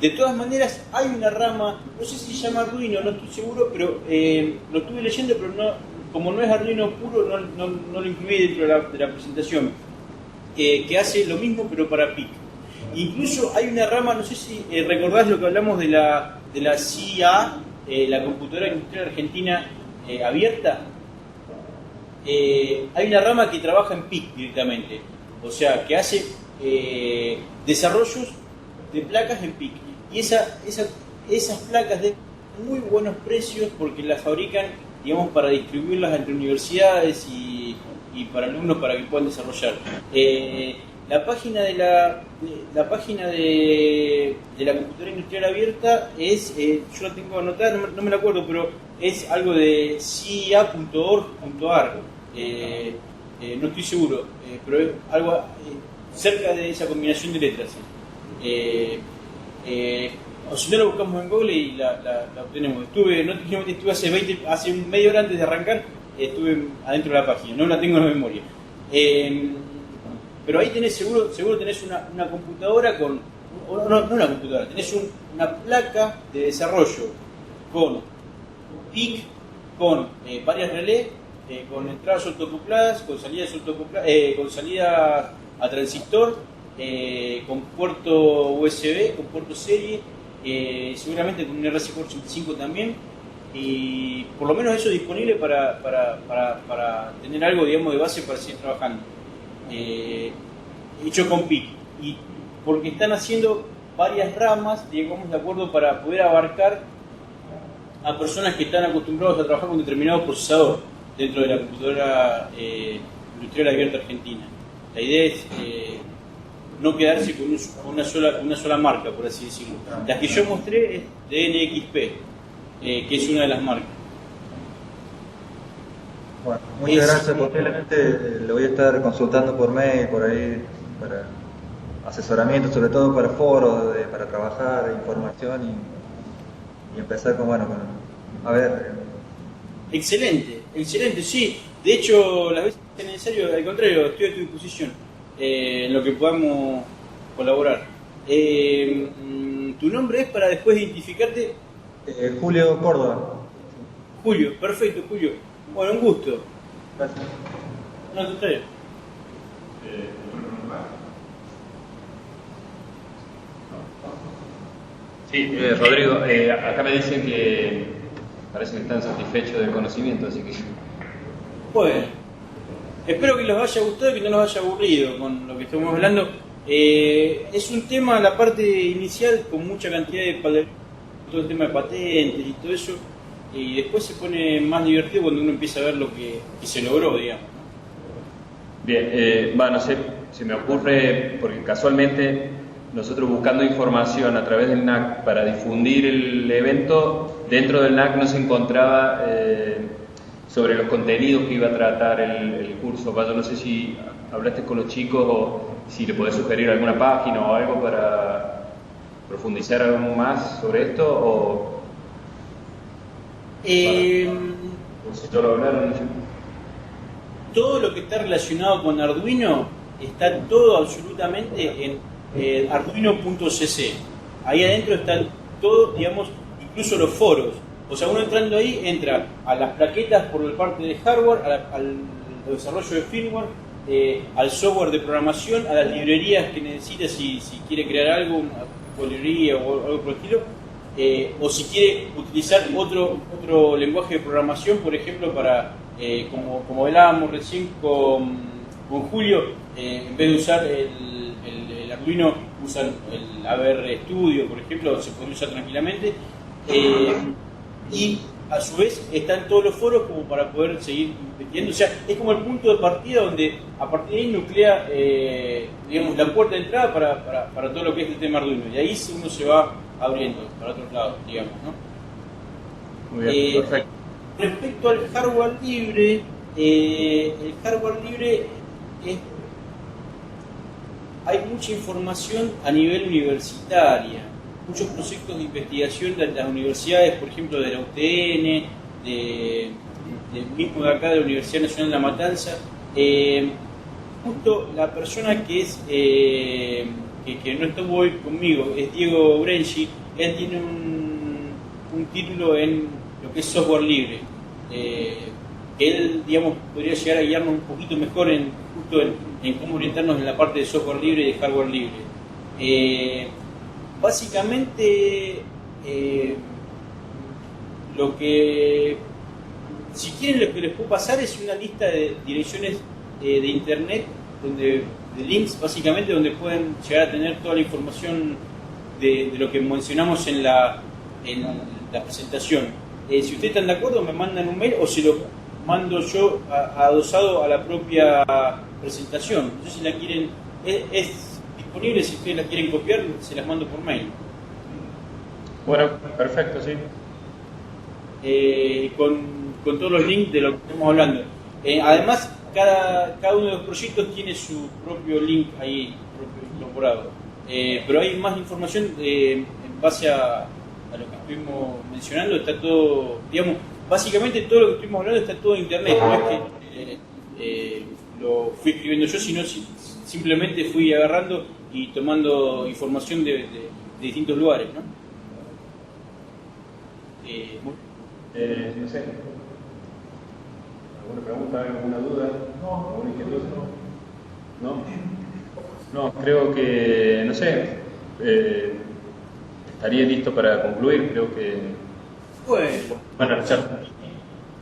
Speaker 1: De todas maneras, hay una rama, no sé si se llama Arduino, no estoy seguro, pero lo estuve leyendo, pero como no es Arduino puro, no lo incluí dentro de la presentación, que hace lo mismo pero para PIC. Incluso hay una rama, no sé si recordás lo que hablamos de la CIA, la Computadora Industrial Argentina Abierta. Hay una rama que trabaja en PIC directamente, o sea, que hace desarrollos de placas en PIC. Y esas placas de muy buenos precios porque las fabrican, digamos, para distribuirlas entre universidades y para alumnos para que puedan desarrollar. La página de la Computadora Industrial Abierta es, yo la tengo anotada, no me la acuerdo, pero es algo de cia.org.ar. No estoy seguro, pero es algo cerca de esa combinación de letras. O si no, la buscamos en Google y la obtenemos. Estuve hace media hora antes de arrancar, estuve adentro de la página, no la tengo en la memoria. Pero ahí tenés, seguro tenés una computadora con, no una computadora, tenés una placa de desarrollo con PIC, con varias relés, con entradas autoacopladas, con salidas con salida a transistor, con puerto USB, con puerto serie, seguramente con un RS485 también, y por lo menos eso disponible para tener algo, digamos, de base para seguir trabajando. Hecho con PIC, y porque están haciendo varias ramas, digamos, de acuerdo, para poder abarcar a personas que están acostumbrados a trabajar con determinado procesador dentro de la Computadora Industrial Abierta Argentina. La idea es no quedarse con una sola marca, por así decirlo. Las que yo mostré es de NXP, que es una de las marcas.
Speaker 5: Bueno, muchas gracias. Posiblemente le voy a estar consultando por mail, por ahí, para asesoramiento, sobre todo para foros, para trabajar, información y empezar con, bueno, a ver.
Speaker 1: Excelente, excelente, sí. De hecho, las veces que es necesario, al contrario, estoy a tu disposición en lo que podamos colaborar. ¿Tu nombre es para después identificarte?
Speaker 5: Julio Córdoba.
Speaker 1: Julio, perfecto, Julio. Bueno, un gusto.
Speaker 5: Gracias.
Speaker 1: No, al contrario.
Speaker 6: Sí, Rodrigo, acá me dicen que parece que están satisfechos del conocimiento, así que...
Speaker 1: Bueno, espero que les haya gustado y que no los haya aburrido con lo que estamos hablando. Es un tema, la parte inicial, con mucha cantidad de todo el tema de patentes y todo eso, y después se pone más divertido cuando uno empieza a ver lo que se logró, digamos, ¿no?
Speaker 6: Bien, no sé, se me ocurre, porque casualmente nosotros buscando información a través del NAC para difundir el evento, dentro del NAC no se encontraba sobre los contenidos que iba a tratar el curso. Yo no sé si hablaste con los chicos o si le podés sugerir alguna página o algo para profundizar algo más sobre esto, o si ya lo hablaron. No sé.
Speaker 1: Todo lo que está relacionado con Arduino está todo absolutamente en arduino.cc. Ahí adentro están todo, digamos, incluso los foros. O sea, uno entrando ahí entra a las plaquetas por la parte de hardware, al desarrollo de firmware, al software de programación, a las librerías que necesita si quiere crear algo, una librería o algo por el estilo, o si quiere utilizar otro lenguaje de programación, por ejemplo, para como hablábamos recién con Julio, en vez de usar el Arduino, usan el ABR Studio, por ejemplo, se puede usar tranquilamente. Y a su vez están todos los foros como para poder seguir investigando. O sea, es como el punto de partida donde a partir de ahí nuclea digamos, la puerta de entrada para todo lo que es el tema Arduino. Y ahí uno se va abriendo para otros lados, digamos, ¿no?
Speaker 6: Muy bien, perfecto.
Speaker 1: Respecto al hardware libre, el hardware libre hay mucha información a nivel universitaria, muchos proyectos de investigación de las universidades, por ejemplo de la UTN, del mismo de acá de la Universidad Nacional de La Matanza. Justo la persona que es que no estuvo hoy conmigo es Diego Brenci. Él tiene un título en lo que es software libre. Él, digamos, podría llegar a guiarnos un poquito mejor en cómo orientarnos en la parte de software libre y de hardware libre. Básicamente, lo que, si quieren, lo que les puedo pasar es una lista de direcciones de internet, de links, básicamente, donde pueden llegar a tener toda la información de lo que mencionamos en la presentación. Si ustedes están de acuerdo, me mandan un mail o se lo mando yo adosado a la propia presentación. No sé si la quieren, es disponible, si ustedes la quieren copiar, se las mando por mail.
Speaker 6: Bueno, perfecto, sí.
Speaker 1: Con todos los links de lo que estamos hablando. Además, cada uno de los proyectos tiene su propio link ahí, propio incorporado. Pero hay más información en base a lo que estuvimos mencionando. Está todo, digamos, básicamente todo lo que estuvimos hablando está todo en internet. No es que lo fui escribiendo yo, sino simplemente fui agarrando y tomando información de distintos lugares, ¿no?
Speaker 6: No sé. ¿Alguna pregunta, alguna duda? ¿Alguna inquietud? No, creo que, no sé, estaría listo para concluir, creo que... Bueno, charla.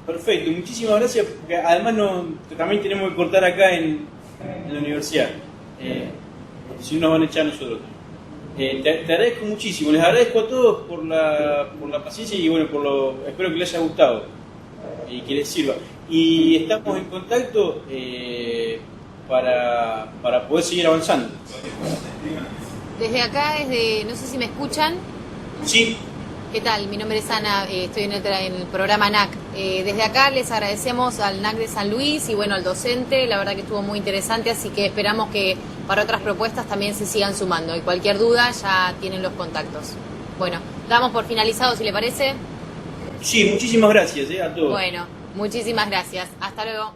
Speaker 1: Perfecto, muchísimas gracias, porque además también tenemos que cortar acá en la universidad, porque si no nos van a echar nosotros. Te agradezco muchísimo, les agradezco a todos por la paciencia y bueno, espero que les haya gustado y que les sirva. Y estamos en contacto para poder seguir avanzando.
Speaker 7: Desde acá, no sé si me escuchan.
Speaker 1: Sí.
Speaker 7: ¿Qué tal? Mi nombre es Ana, estoy en el programa NAC. Desde acá les agradecemos al NAC de San Luis y bueno, al docente, la verdad que estuvo muy interesante, así que esperamos que para otras propuestas también se sigan sumando y cualquier duda ya tienen los contactos. Bueno, damos por finalizado, si le parece.
Speaker 1: Sí, muchísimas gracias a todos.
Speaker 7: Bueno, muchísimas gracias. Hasta luego.